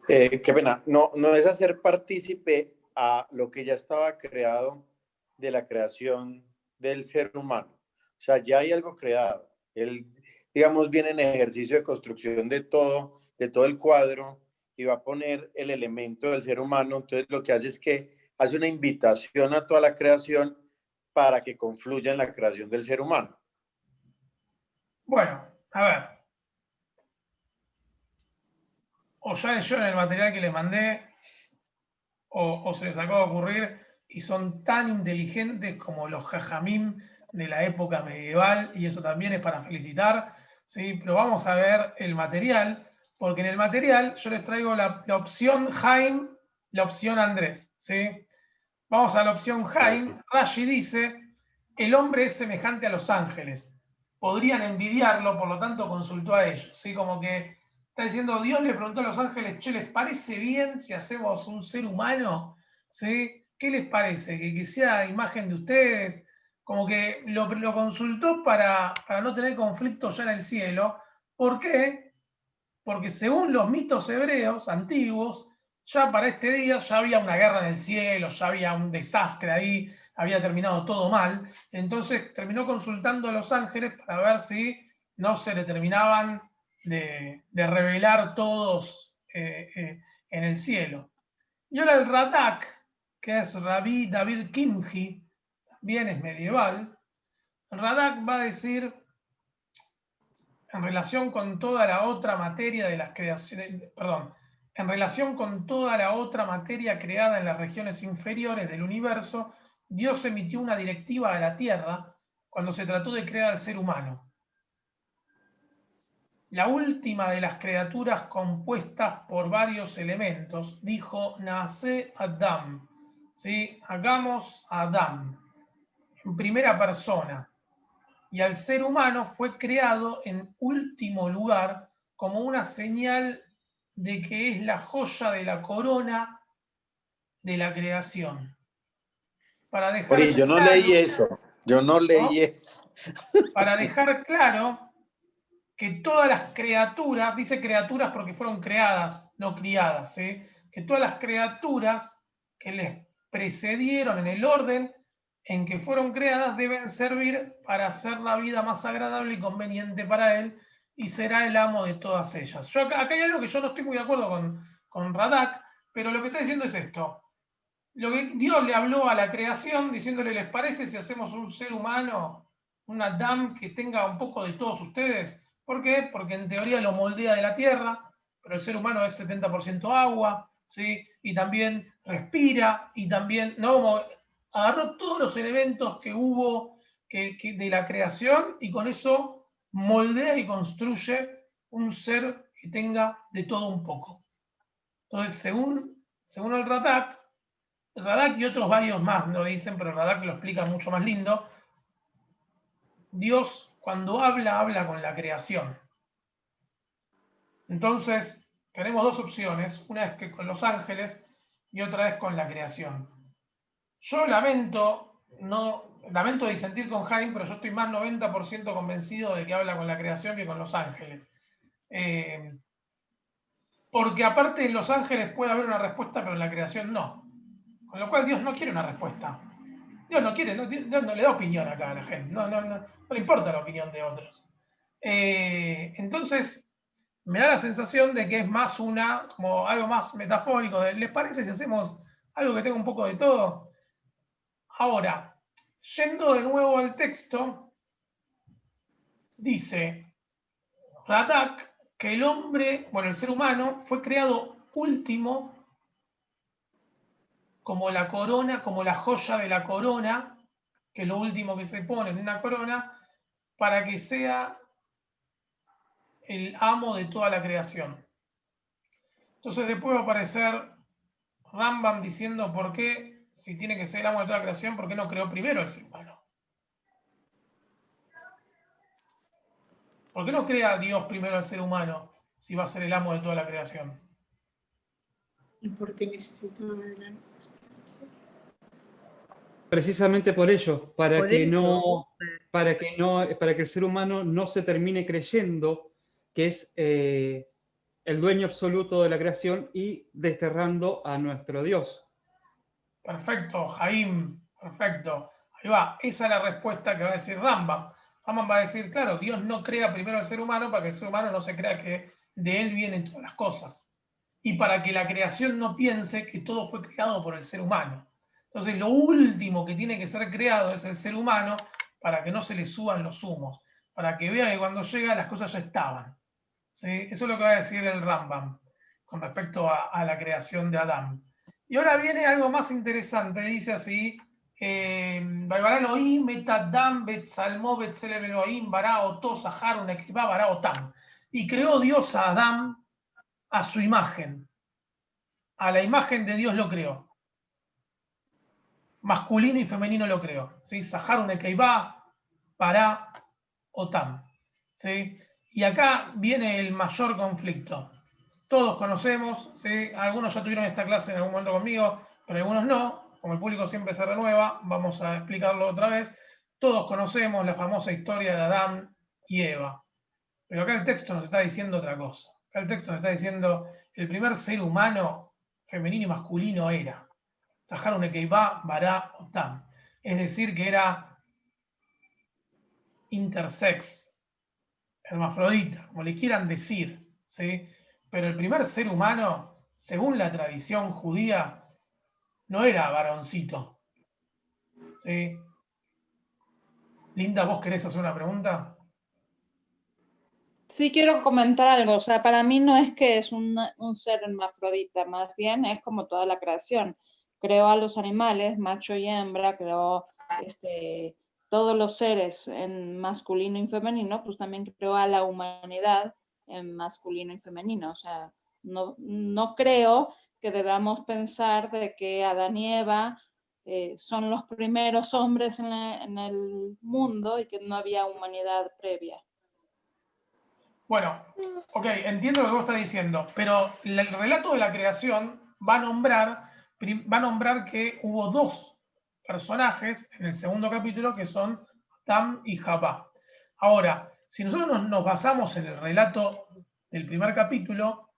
qué pena, no es hacer partícipe a lo que ya estaba creado de la creación del ser humano. O sea, ya hay algo creado. Él, digamos, viene en ejercicio de construcción de todo el cuadro, y va a poner el elemento del ser humano. Entonces lo que hace es que hace una invitación a toda la creación para que confluya en la creación del ser humano. Bueno, a ver. O ya yo en el material que les mandé, o se les acaba de ocurrir, y son tan inteligentes como los jajamim de la época medieval, y eso también es para felicitar, ¿sí? Pero vamos a ver el material, porque en el material yo les traigo la opción Jaime, la opción Andrés, ¿sí? Vamos a la opción Jaime. Rashi dice: el hombre es semejante a los ángeles. Podrían envidiarlo, por lo tanto consultó a ellos, ¿sí? Como que está diciendo, Dios le preguntó a los ángeles: che, ¿les parece bien si hacemos un ser humano? ¿Sí? ¿Qué les parece? ¿Que sea imagen de ustedes? Como que lo consultó para no tener conflicto ya en el cielo. ¿Por qué? Porque según los mitos hebreos antiguos, ya para este día ya había una guerra en el cielo, ya había un desastre ahí, había terminado todo mal. Entonces terminó consultando a los ángeles para ver si no se le terminaban de revelar todos en el cielo. Y ahora el Radak, que es Rabbi David Kimhi, también es medieval, el Radak va a decir, en relación con toda la otra materia de las creaciones, perdón, en relación con toda la otra materia creada en las regiones inferiores del universo, Dios emitió una directiva a la Tierra cuando se trató de crear al ser humano. La última de las criaturas compuestas por varios elementos dijo, Naase Adam, ¿sí? Hagamos a Adam, en primera persona. Y al ser humano fue creado en último lugar como una señal de que es la joya de la corona de la creación. Para dejar Oye, yo no claro, leí eso. Yo no leí eso. Para dejar claro que todas las criaturas, dice criaturas porque fueron creadas, no criadas, ¿eh? Que todas las criaturas que les precedieron en el orden en que fueron creadas deben servir para hacer la vida más agradable y conveniente para él, y será el amo de todas ellas. Acá hay algo que yo no estoy muy de acuerdo con Radak, pero lo que está diciendo es esto. Lo que Dios le habló a la creación diciéndole, ¿les parece si hacemos un ser humano, un Adam que tenga un poco de todos ustedes? ¿Por qué? Porque en teoría lo moldea de la tierra, pero el ser humano es 70% agua, ¿sí? Y también respira, y también no agarró todos los elementos que hubo de la creación, y con eso moldea y construye un ser que tenga de todo un poco. Entonces, según el Radak y otros varios más lo dicen, pero el Radak lo explica mucho más lindo, Dios cuando habla con la creación. Entonces, tenemos dos opciones, una es que con los ángeles y otra es con la creación. Yo lamento disentir con Jaime, pero yo estoy más 90% convencido de que habla con la creación que con los ángeles. Porque aparte en los ángeles puede haber una respuesta, pero en la creación no. Con lo cual Dios no quiere una respuesta. Dios no quiere, Dios no le da opinión acá a la gente. No le importa la opinión de otros. Entonces, me da la sensación de que es más como algo más metafórico. ¿Les parece si hacemos algo que tenga un poco de todo? Ahora, yendo de nuevo al texto, dice Radak que el ser humano fue creado último como la corona, como la joya de la corona, que es lo último que se pone en una corona, para que sea el amo de toda la creación. Entonces después va a aparecer Rambam diciendo por qué, si tiene que ser el amo de toda la creación, ¿por qué no creó primero el ser humano? ¿Por qué no crea Dios primero al ser humano si va a ser el amo de toda la creación? ¿Y por qué necesitaba de la Precisamente por ello, para Por que eso. para que el ser humano no se termine creyendo que es el dueño absoluto de la creación y desterrando a nuestro Dios. Perfecto, Jaim, perfecto. Ahí va, esa es la respuesta que va a decir Rambam. Rambam va a decir, claro, Dios no crea primero al ser humano para que el ser humano no se crea que de él vienen todas las cosas. Y para que la creación no piense que todo fue creado por el ser humano. Entonces, lo último que tiene que ser creado es el ser humano para que no se le suban los humos, para que vea que cuando llega las cosas ya estaban. ¿Sí? Eso es lo que va a decir el Rambam con respecto a la creación de Adán. Y ahora viene algo más interesante, dice así, y creó Dios a Adán a su imagen. A la imagen de Dios lo creó. Masculino y femenino lo creó. ¿Sí? Sahar un Ekeibá, Pará, Otam. ¿Sí? Y acá viene el mayor conflicto. Todos conocemos, ¿sí? Algunos ya tuvieron esta clase en algún momento conmigo, pero algunos no. Como el público siempre se renueva, vamos a explicarlo otra vez. Todos conocemos la famosa historia de Adán y Eva. Pero acá el texto nos está diciendo otra cosa. Acá el texto nos está diciendo, el primer ser humano femenino y masculino era. Zahar Nekeiba, Bará, Otam. Es decir, que era intersex, hermafrodita, como le quieran decir, ¿sí? Pero el primer ser humano, según la tradición judía, no era varoncito, ¿sí? Linda, ¿vos querés hacer una pregunta? Sí, quiero comentar algo. O sea, para mí no es que es un ser hermafrodita, más bien es como toda la creación. Creó a los animales, macho y hembra, creó todos los seres en masculino y femenino, pues también creó a la humanidad en masculino y femenino. O sea, no creo que debamos pensar de que Adán y Eva son los primeros hombres en el mundo y que no había humanidad previa. Bueno, ok, entiendo lo que vos estás diciendo, pero el relato de la creación va a nombrar que hubo dos personajes en el segundo capítulo que son Adam y Javá. Ahora, si nosotros nos basamos en el relato del primer capítulo,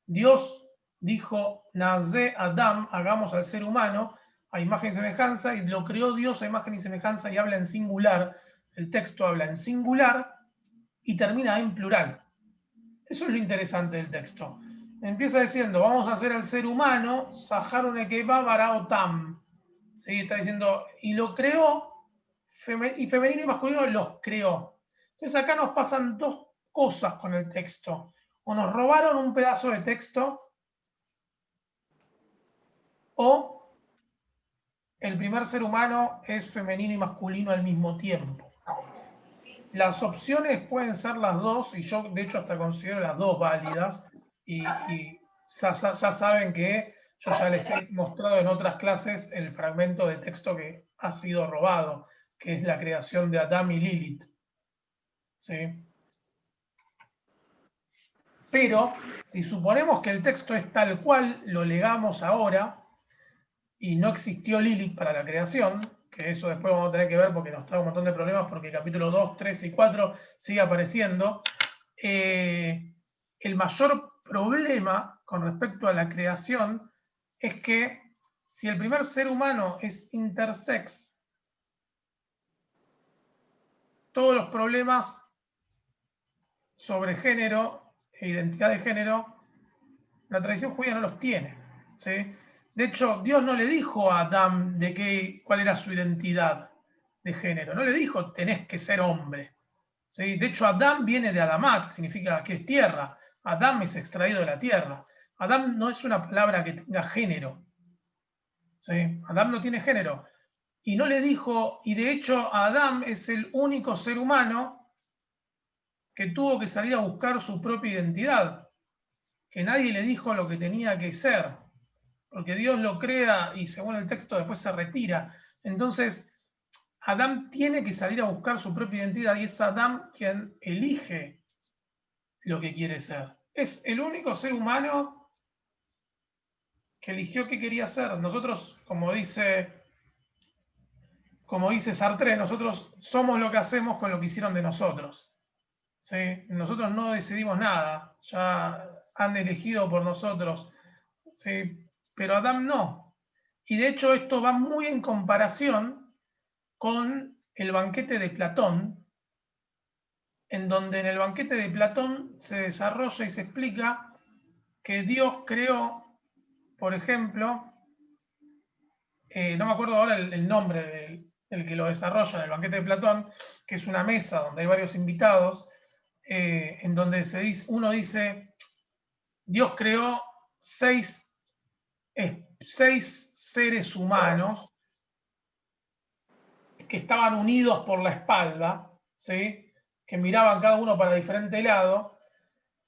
Dios dijo, Nazé Adam, hagamos al ser humano a imagen y semejanza, y lo creó Dios a imagen y semejanza y habla en singular. El texto habla en singular y termina en plural. Eso es lo interesante del texto. Empieza diciendo, vamos a hacer al ser humano, Zahar Nekeiba Bará Otam. ¿Sí? Está diciendo, y lo creó, y femenino y masculino los creó. Entonces acá nos pasan dos cosas con el texto. O nos robaron un pedazo de texto, o el primer ser humano es femenino y masculino al mismo tiempo. Las opciones pueden ser las dos, y yo de hecho hasta considero las dos válidas, y ya saben que yo ya les he mostrado en otras clases el fragmento de texto que ha sido robado, que es la creación de Adam y Lilith. ¿Sí? Pero si suponemos que el texto es tal cual lo legamos ahora, y no existió Lilith para la creación, que eso después vamos a tener que ver porque nos trae un montón de problemas porque el capítulo 2, 3 y 4 sigue apareciendo. El mayor problema con respecto a la creación es que si el primer ser humano es intersex, todos los problemas sobre género e identidad de género, la tradición judía no los tiene, ¿sí? De hecho, Dios no le dijo a Adán cuál era su identidad de género. No le dijo, tenés que ser hombre. ¿Sí? De hecho, Adán viene de Adamá, que significa que es tierra. Adán es extraído de la tierra. Adán no es una palabra que tenga género. ¿Sí? Adán no tiene género. Y no le dijo, y de hecho, Adán es el único ser humano que tuvo que salir a buscar su propia identidad. Que nadie le dijo lo que tenía que ser. Porque Dios lo crea y según el texto después se retira. Entonces, Adán tiene que salir a buscar su propia identidad y es Adán quien elige lo que quiere ser. Es el único ser humano que eligió qué quería ser. Nosotros, como dice Sartre, nosotros somos lo que hacemos con lo que hicieron de nosotros. ¿Sí? Nosotros no decidimos nada, ya han elegido por nosotros. ¿Sí? Pero Adán no. Y de hecho esto va muy en comparación con el banquete de Platón, en donde en el banquete de Platón se desarrolla y se explica que Dios creó, por ejemplo, no me acuerdo ahora el nombre del que lo desarrolla en el banquete de Platón, que es una mesa donde hay varios invitados, en donde uno dice, Dios creó seis seres humanos que estaban unidos por la espalda, ¿sí? Que miraban cada uno para diferente lado,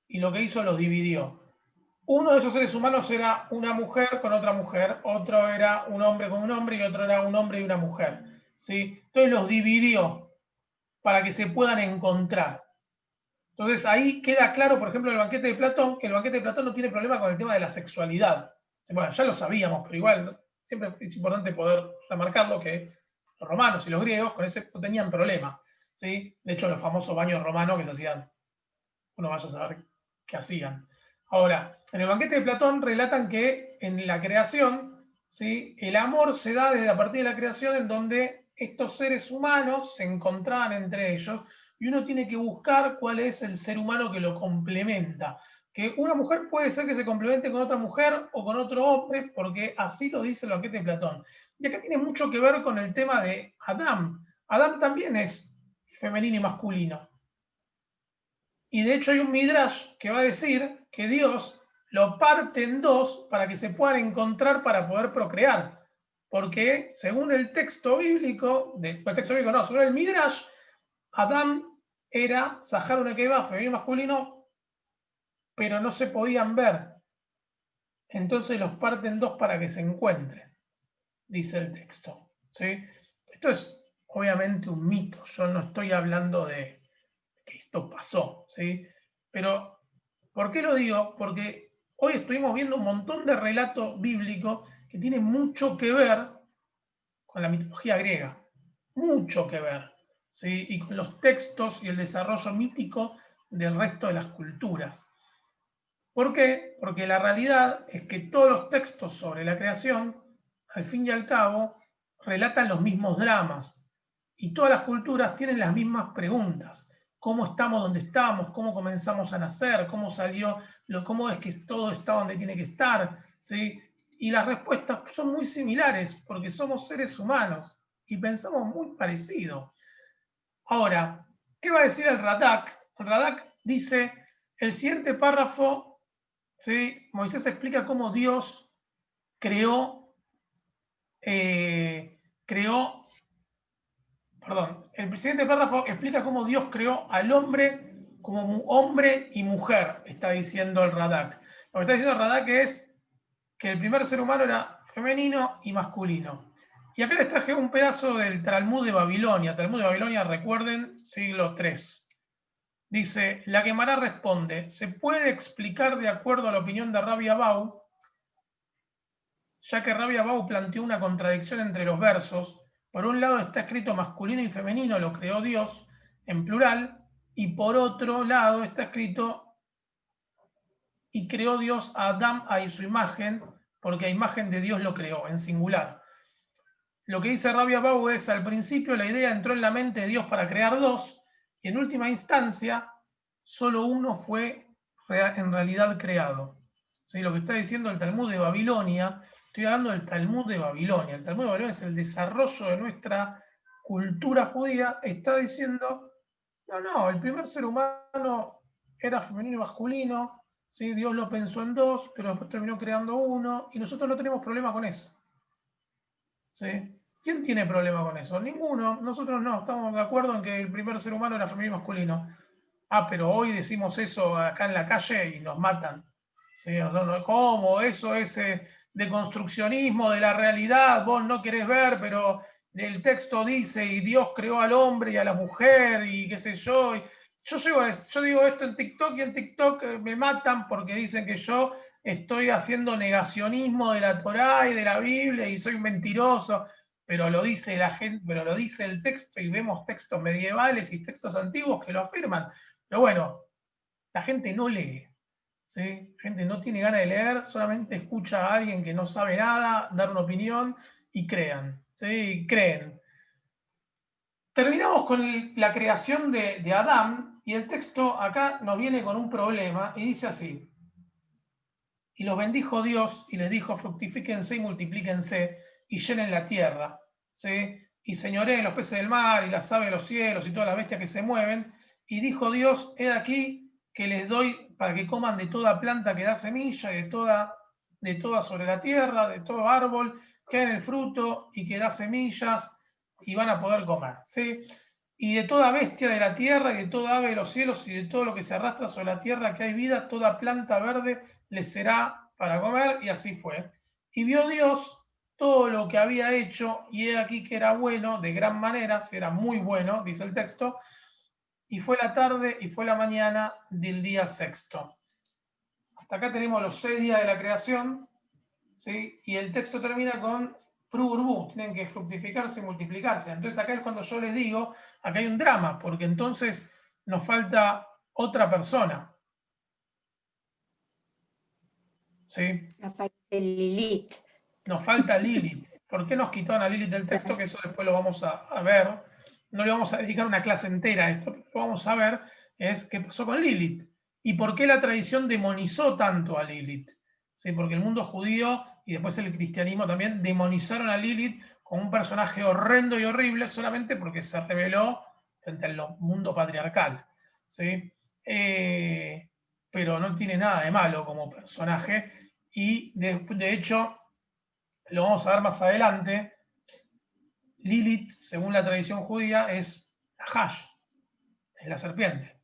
y lo que hizo los dividió. Uno de esos seres humanos era una mujer con otra mujer, otro era un hombre con un hombre y otro era un hombre y una mujer, ¿sí? Entonces los dividió para que se puedan encontrar. Entonces ahí queda claro, por ejemplo, el banquete de Platón, que el banquete de Platón no tiene problema con el tema de la sexualidad. Bueno, ya lo sabíamos, pero igual siempre es importante poder remarcarlo que los romanos y los griegos con ese no tenían problema, ¿sí? De hecho, los famosos baños romanos que se hacían, uno vaya a saber qué hacían. Ahora, en el banquete de Platón relatan que en la creación, ¿sí?, el amor se da desde a partir de la creación, en donde estos seres humanos se encontraban entre ellos y uno tiene que buscar cuál es el ser humano que lo complementa. Que una mujer puede ser que se complemente con otra mujer o con otro hombre, porque así lo dice el banquete de Platón. Y acá tiene mucho que ver con el tema de Adán. Adán también es femenino y masculino. Y de hecho hay un Midrash que va a decir que Dios lo parte en dos para que se puedan encontrar para poder procrear. Porque según el texto bíblico, según el Midrash, Adán era Zahar una Nekeva, femenino y masculino, pero no se podían ver. Entonces los parten dos para que se encuentren, dice el texto, ¿sí? Esto es obviamente un mito, yo no estoy hablando de que esto pasó, ¿sí? Pero, ¿por qué lo digo? Porque hoy estuvimos viendo un montón de relatos bíblicos que tienen mucho que ver con la mitología griega, mucho que ver, ¿sí? Y con los textos y el desarrollo mítico del resto de las culturas. ¿Por qué? Porque la realidad es que todos los textos sobre la creación, al fin y al cabo, relatan los mismos dramas. Y todas las culturas tienen las mismas preguntas. ¿Cómo estamos donde estamos? ¿Cómo comenzamos a nacer? ¿Cómo salió? ¿Cómo es que todo está donde tiene que estar? ¿Sí? Y las respuestas son muy similares porque somos seres humanos y pensamos muy parecido. Ahora, ¿qué va a decir el Radak? El Radak dice, el siguiente párrafo, ¿sí?, Moisés explica cómo Dios creó, el siguiente párrafo explica cómo Dios creó al hombre como hombre y mujer, está diciendo el Radak. Lo que está diciendo el Radak es que el primer ser humano era femenino y masculino. Y acá les traje un pedazo del Talmud de Babilonia. Talmud de Babilonia, recuerden, siglo III. Dice, la Gemara responde, ¿se puede explicar de acuerdo a la opinión de Rabbi Abau? Ya que Rabbi Abau planteó una contradicción entre los versos. Por un lado está escrito masculino y femenino, lo creó Dios, en plural, y por otro lado está escrito, y creó Dios a Adán a su imagen, porque a imagen de Dios lo creó, en singular. Lo que dice Rabbi Abau es, al principio la idea entró en la mente de Dios para crear dos, y en última instancia, solo uno fue en realidad creado. ¿Sí? Lo que está diciendo el Talmud de Babilonia, estoy hablando del Talmud de Babilonia. El Talmud de Babilonia es el desarrollo de nuestra cultura judía. Está diciendo, no, el primer ser humano era femenino y masculino, ¿sí? Dios lo pensó en dos, pero después terminó creando uno, y nosotros no tenemos problema con eso. ¿Sí? ¿Quién tiene problema con eso? Ninguno. Nosotros no. Estamos de acuerdo en que el primer ser humano era femenino y masculino. Ah, pero hoy decimos eso acá en la calle y nos matan. ¿Sí? ¿Cómo? Eso es deconstruccionismo de la realidad. Vos no querés ver, pero el texto dice, y Dios creó al hombre y a la mujer, y qué sé yo. Yo digo esto en TikTok y en TikTok me matan porque dicen que yo estoy haciendo negacionismo de la Torá y de la Biblia y soy un mentiroso, pero lo dice la gente, pero lo dice el texto y vemos textos medievales y textos antiguos que lo afirman. Pero bueno, la gente no lee, ¿sí? La gente no tiene ganas de leer, solamente escucha a alguien que no sabe nada, dar una opinión y crean, ¿sí? Creen. Terminamos con la creación de Adán y el texto acá nos viene con un problema y dice así. Y los bendijo Dios y les dijo, fructifíquense y multiplíquense y llenen la tierra, ¿sí? Y señoreen los peces del mar y las aves de los cielos y todas las bestias que se mueven. Y dijo Dios, he aquí que les doy para que coman de toda planta que da semilla y de toda sobre la tierra, de todo árbol que da el fruto y que da semillas y van a poder comer, ¿sí? Y de toda bestia de la tierra y de toda ave de los cielos y de todo lo que se arrastra sobre la tierra que hay vida, toda planta verde les será para comer, y así fue. Y vio Dios todo lo que había hecho, y he aquí que era bueno, de gran manera, era muy bueno, dice el texto, y fue la tarde y fue la mañana del día sexto. Hasta acá tenemos los 6 días de la creación, ¿sí? Y el texto termina con Pru-Urbu, tienen que fructificarse y multiplicarse. Entonces acá es cuando yo les digo, acá hay un drama, porque entonces nos falta otra persona. ¿sí? Aparece Lilith. Nos falta Lilith. ¿Por qué nos quitaron a Lilith del texto? Que eso después lo vamos a ver. No le vamos a dedicar una clase entera a esto, pero lo que vamos a ver es qué pasó con Lilith. Y por qué la tradición demonizó tanto a Lilith. ¿Sí? Porque el mundo judío y después el cristianismo también demonizaron a Lilith como un personaje horrendo y horrible solamente porque se rebeló frente al mundo patriarcal. ¿Sí? Pero no tiene nada de malo como personaje. Y de hecho, lo vamos a ver más adelante, Lilith, según la tradición judía, es Nahash, es la serpiente.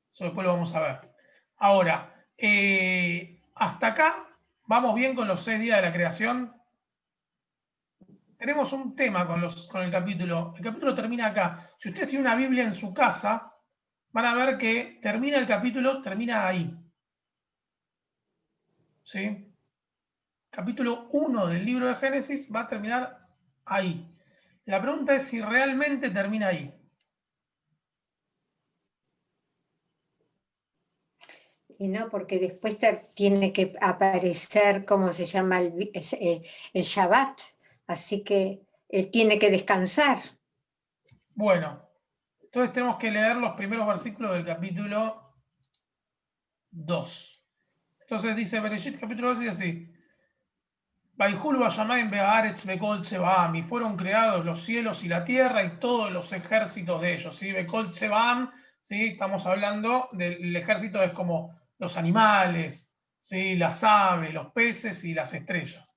Eso después lo vamos a ver. Ahora, hasta acá, ¿vamos bien con los 6 días de la creación? Tenemos un tema con el capítulo. El capítulo termina acá. Si ustedes tienen una Biblia en su casa, van a ver que termina el capítulo, termina ahí. ¿Sí? Capítulo 1 del libro de Génesis va a terminar ahí. La pregunta es si realmente termina ahí. Y no, porque después tiene que aparecer, ¿cómo se llama? El Shabbat. Así que él tiene que descansar. Bueno, entonces tenemos que leer los primeros versículos del capítulo 2. Entonces dice Bereshit, capítulo 2, dice así. Y fueron creados los cielos y la tierra y todos los ejércitos de ellos. ¿Sí? Bekol Tsebaam, ¿sí? Estamos hablando del ejército, es como los animales, ¿sí? Las aves, los peces y las estrellas.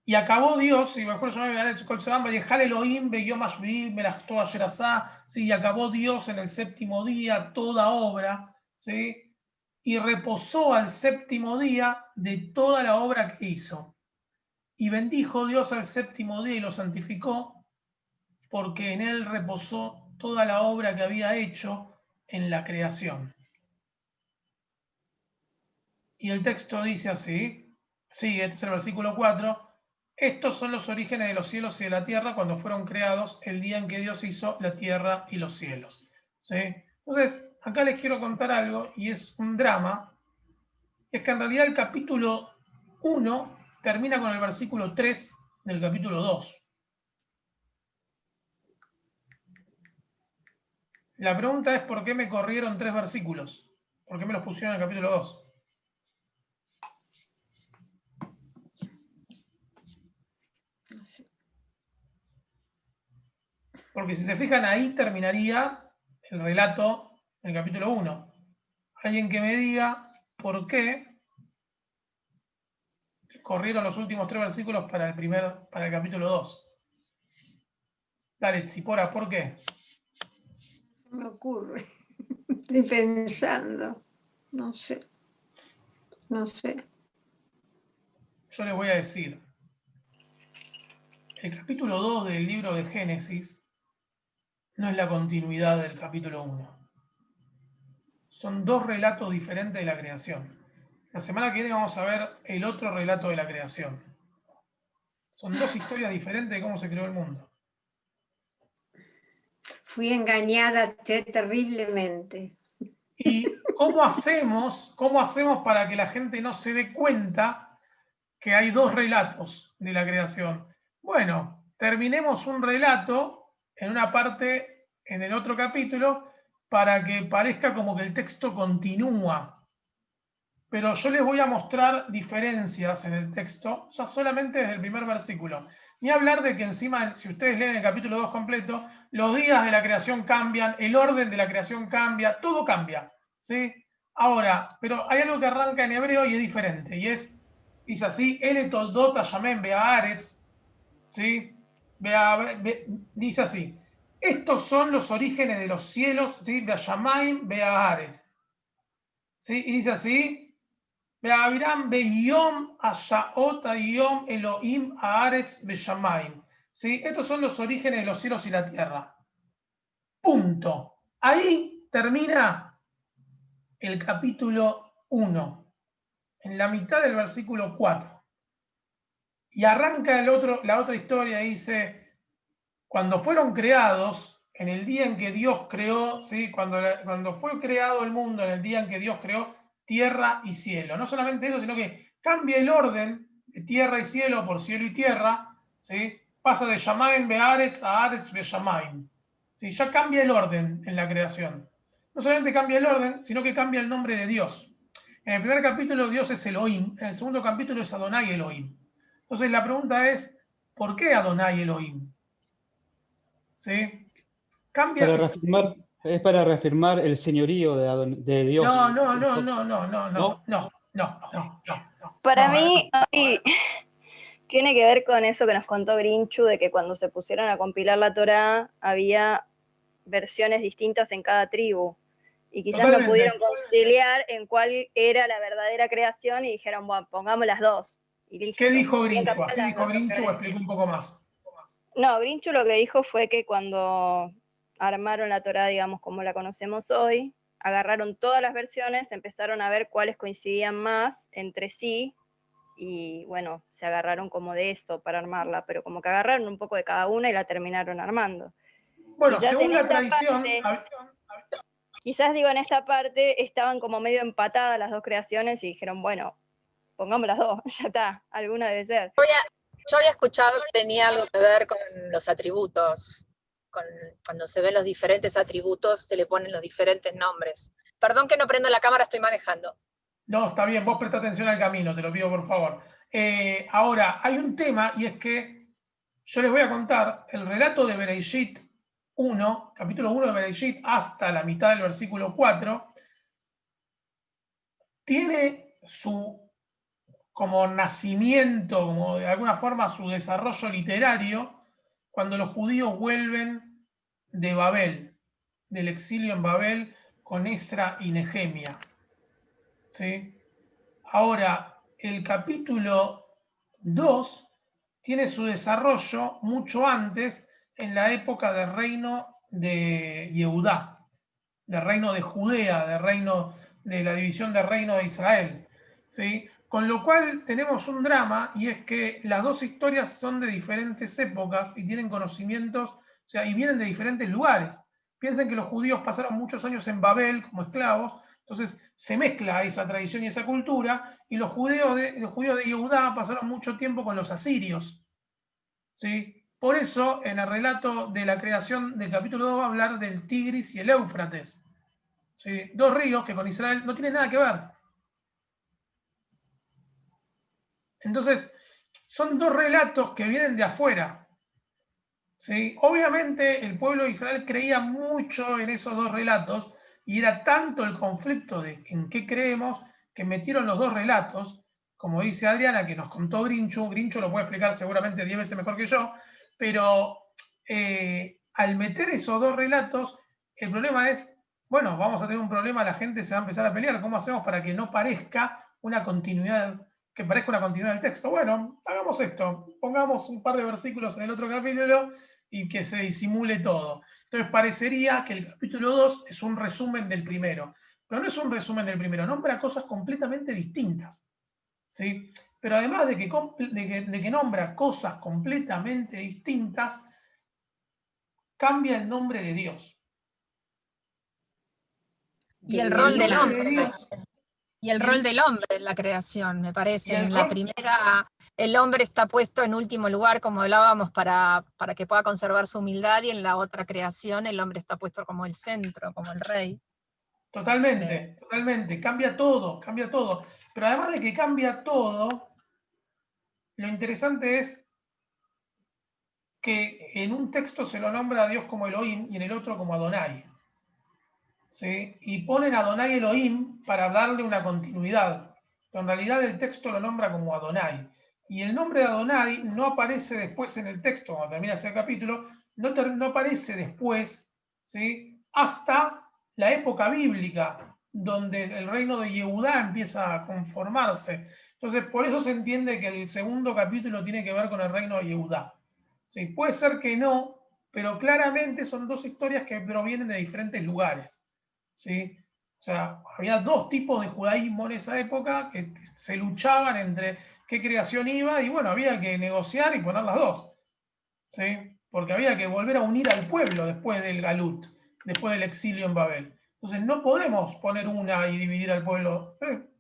Y acabó Dios, y y acabó Dios en el séptimo día toda obra, ¿sí? Y reposó al séptimo día de toda la obra que hizo. Y bendijo Dios al séptimo día y lo santificó, porque en él reposó toda la obra que había hecho en la creación. Y el texto dice así, sí, este es el versículo 4, estos son los orígenes de los cielos y de la tierra cuando fueron creados el día en que Dios hizo la tierra y los cielos. ¿Sí? Entonces, acá les quiero contar algo, y es un drama, es que en realidad el capítulo 1 termina con el versículo 3 del capítulo 2. La pregunta es ¿por qué me corrieron 3 versículos? ¿Por qué me los pusieron en el capítulo 2? Porque si se fijan, ahí terminaría el relato del capítulo 1. Alguien que me diga por qué corrieron los últimos 3 versículos para el capítulo 2. Dale, Tzipora, ¿por qué? No me ocurre. Estoy pensando. No sé. No sé. Yo les voy a decir. El capítulo 2 del libro de Génesis no es la continuidad del capítulo 1. Son 2 relatos diferentes de la creación. La semana que viene vamos a ver el otro relato de la creación. Son 2 historias diferentes de cómo se creó el mundo. Fui engañada terriblemente. ¿Y cómo hacemos para que la gente no se dé cuenta que hay 2 relatos de la creación? Bueno, terminemos un relato en una parte, en el otro capítulo, para que parezca como que el texto continúa. Pero yo les voy a mostrar diferencias en el texto, ya solamente desde el primer versículo. Ni hablar de que encima, si ustedes leen el capítulo 2 completo, los días de la creación cambian, el orden de la creación cambia, todo cambia. ¿Sí? Ahora, pero hay algo que arranca en hebreo y es diferente, y dice así, Ele toldot hashamen be'aretz, ¿sí? Dice así, estos son los orígenes de los cielos, ¿sí? Be'ashamaim be'aretz. ¿Sí? Y dice así, Be'aviram be'yom ashaot ayom Elohim haaretz be'shamaim. ¿Sí? Estos son los orígenes de los cielos y la tierra. Punto. Ahí termina el capítulo 1, en la mitad del versículo 4. Y arranca la otra historia, dice, cuando fueron creados, en el día en que Dios creó, ¿sí? Cuando fue creado el mundo, en el día en que Dios creó tierra y cielo. No solamente eso, sino que cambia el orden de tierra y cielo por cielo y tierra, ¿sí? Pasa de Shamaim Be'aretz a Aretz Be'Shamaim. ¿Sí? Ya cambia el orden en la creación. No solamente cambia el orden, sino que cambia el nombre de Dios. En el primer capítulo Dios es Elohim, en el segundo capítulo es Adonai Elohim. Entonces la pregunta es, ¿por qué Adonai Elohim? ¿Sí? Cambia... Es para reafirmar el señorío de Dios. No. Para mí, tiene que ver con eso que nos contó Grinchu, de que cuando se pusieron a compilar la Torá había versiones distintas en cada tribu. Y quizás Totalmente. no pudieron conciliar en cuál era la verdadera creación y dijeron, bueno, pongamos las dos. Y listo. ¿Qué dijo Grinchu? ¿Así dijo Grinchu o explico un poco más? No, Grinchu lo que dijo fue que cuando armaron la Torá, digamos, como la conocemos hoy, agarraron todas las versiones, empezaron a ver cuáles coincidían más entre sí, y bueno, se agarraron como de eso para armarla, pero como que agarraron un poco de cada una y la terminaron armando. Bueno, quizás según la tradición... Quizás digo, en esta parte estaban como medio empatadas las dos creaciones y dijeron, bueno, pongamos las dos, ya está, alguna debe ser. Yo había escuchado que tenía algo que ver con los atributos, cuando se ven los diferentes atributos se le ponen los diferentes nombres. Perdón que no prendo la cámara, estoy manejando. No, está bien, vos presta atención al camino, te lo pido por favor. Ahora, hay un tema, y es que yo les voy a contar el relato de Bereshit 1, capítulo 1 de Bereshit, hasta la mitad del versículo 4, tiene su como nacimiento, como de alguna forma su desarrollo literario, cuando los judíos vuelven de Babel, del exilio en Babel, con Esra y Nehemia. ¿Sí? Ahora, el capítulo 2 tiene su desarrollo mucho antes, en la época del reino de Yehudá, del reino de Judea, del reino de la división del reino de Israel. ¿Sí? Con lo cual tenemos un drama, y es que las dos historias son de diferentes épocas y tienen conocimientos, o sea, y vienen de diferentes lugares. Piensen que los judíos pasaron muchos años en Babel como esclavos, entonces se mezcla esa tradición y esa cultura, y los judíos de Yehudá pasaron mucho tiempo con los asirios. ¿Sí? Por eso, en el relato de la creación del capítulo 2 va a hablar del Tigris y el Éufrates. ¿Sí? Dos ríos que con Israel no tienen nada que ver. Entonces, son dos relatos que vienen de afuera. ¿Sí? Obviamente, el pueblo de Israel creía mucho en esos dos relatos, y era tanto el conflicto de en qué creemos, que metieron los dos relatos, como dice Adriana, que nos contó Grinchu. Grinchu lo puede explicar seguramente 10 veces mejor que yo, pero al meter esos dos relatos, el problema es, bueno, vamos a tener un problema, la gente se va a empezar a pelear. ¿Cómo hacemos para que no parezca una continuidad, que parezca una continuidad del texto? Bueno, hagamos esto, pongamos un par de versículos en el otro capítulo y que se disimule todo. Entonces parecería que el capítulo 2 es un resumen del primero, pero no es un resumen del primero, nombra cosas completamente distintas. ¿Sí? Pero además de que nombra cosas completamente distintas, cambia el nombre de Dios. Y el rol del hombre. Y el rol del hombre en la creación, me parece. En la primera, el hombre está puesto en último lugar, como hablábamos, para que pueda conservar su humildad, y en la otra creación el hombre está puesto como el centro, como el rey. Totalmente, totalmente. Cambia todo, cambia todo. Pero además de que cambia todo, lo interesante es que en un texto se lo nombra a Dios como Elohim y en el otro como Adonai. ¿Sí? Y ponen Adonai Elohim para darle una continuidad. Pero en realidad el texto lo nombra como Adonai. Y el nombre de Adonai no aparece después en el texto, cuando termina ese capítulo, no aparece después, ¿sí? Hasta la época bíblica, donde el reino de Yehudá empieza a conformarse. Entonces, por eso se entiende que el segundo capítulo tiene que ver con el reino de Yehudá. ¿Sí? Puede ser que no, pero claramente son dos historias que provienen de diferentes lugares. ¿Sí? O sea, había dos tipos de judaísmo en esa época que se luchaban entre qué creación iba, y bueno, había que negociar y poner las dos. ¿Sí? Porque había que volver a unir al pueblo después del Galut, después del exilio en Babel. Entonces no podemos poner una y dividir al pueblo.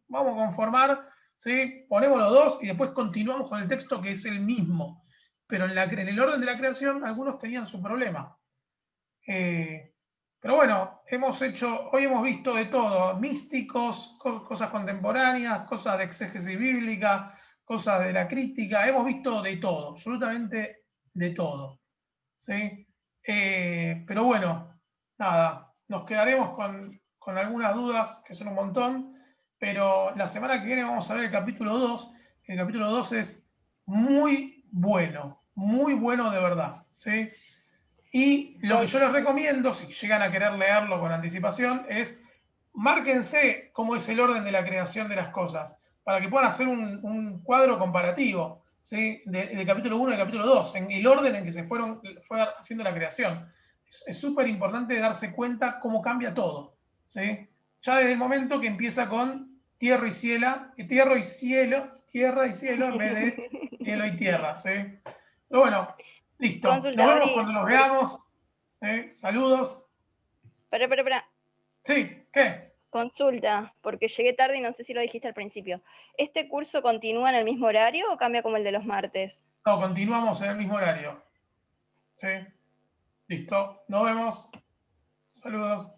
vamos a conformar, ¿sí? Ponemos los dos y después continuamos con el texto que es el mismo. Pero en el orden de la creación, algunos tenían su problema. Pero bueno, hoy hemos visto de todo, místicos, cosas contemporáneas, cosas de exégesis bíblica, cosas de la crítica, hemos visto de todo, absolutamente de todo. ¿Sí? Pero bueno, nada, nos quedaremos con algunas dudas, que son un montón, pero la semana que viene vamos a ver el capítulo 2, que el capítulo 2 es muy bueno de verdad. ¿Sí? Y lo que yo les recomiendo, si llegan a querer leerlo con anticipación, es márquense cómo es el orden de la creación de las cosas, para que puedan hacer un cuadro comparativo, ¿sí? del capítulo 1 y del capítulo 2, en el orden en que fue haciendo la creación. Es súper importante darse cuenta cómo cambia todo. ¿Sí? Ya desde el momento que empieza con tierra y cielo, tierra y cielo, en vez de cielo y tierra. ¿Sí? Pero bueno, listo. Consulta, Nos vemos Ori. cuando nos veamos. Saludos. Espera. Sí, ¿qué? Consulta, porque llegué tarde y no sé si lo dijiste al principio. ¿Este curso continúa en el mismo horario o cambia como el de los martes? No, continuamos en el mismo horario. Sí. Listo. Nos vemos. Saludos.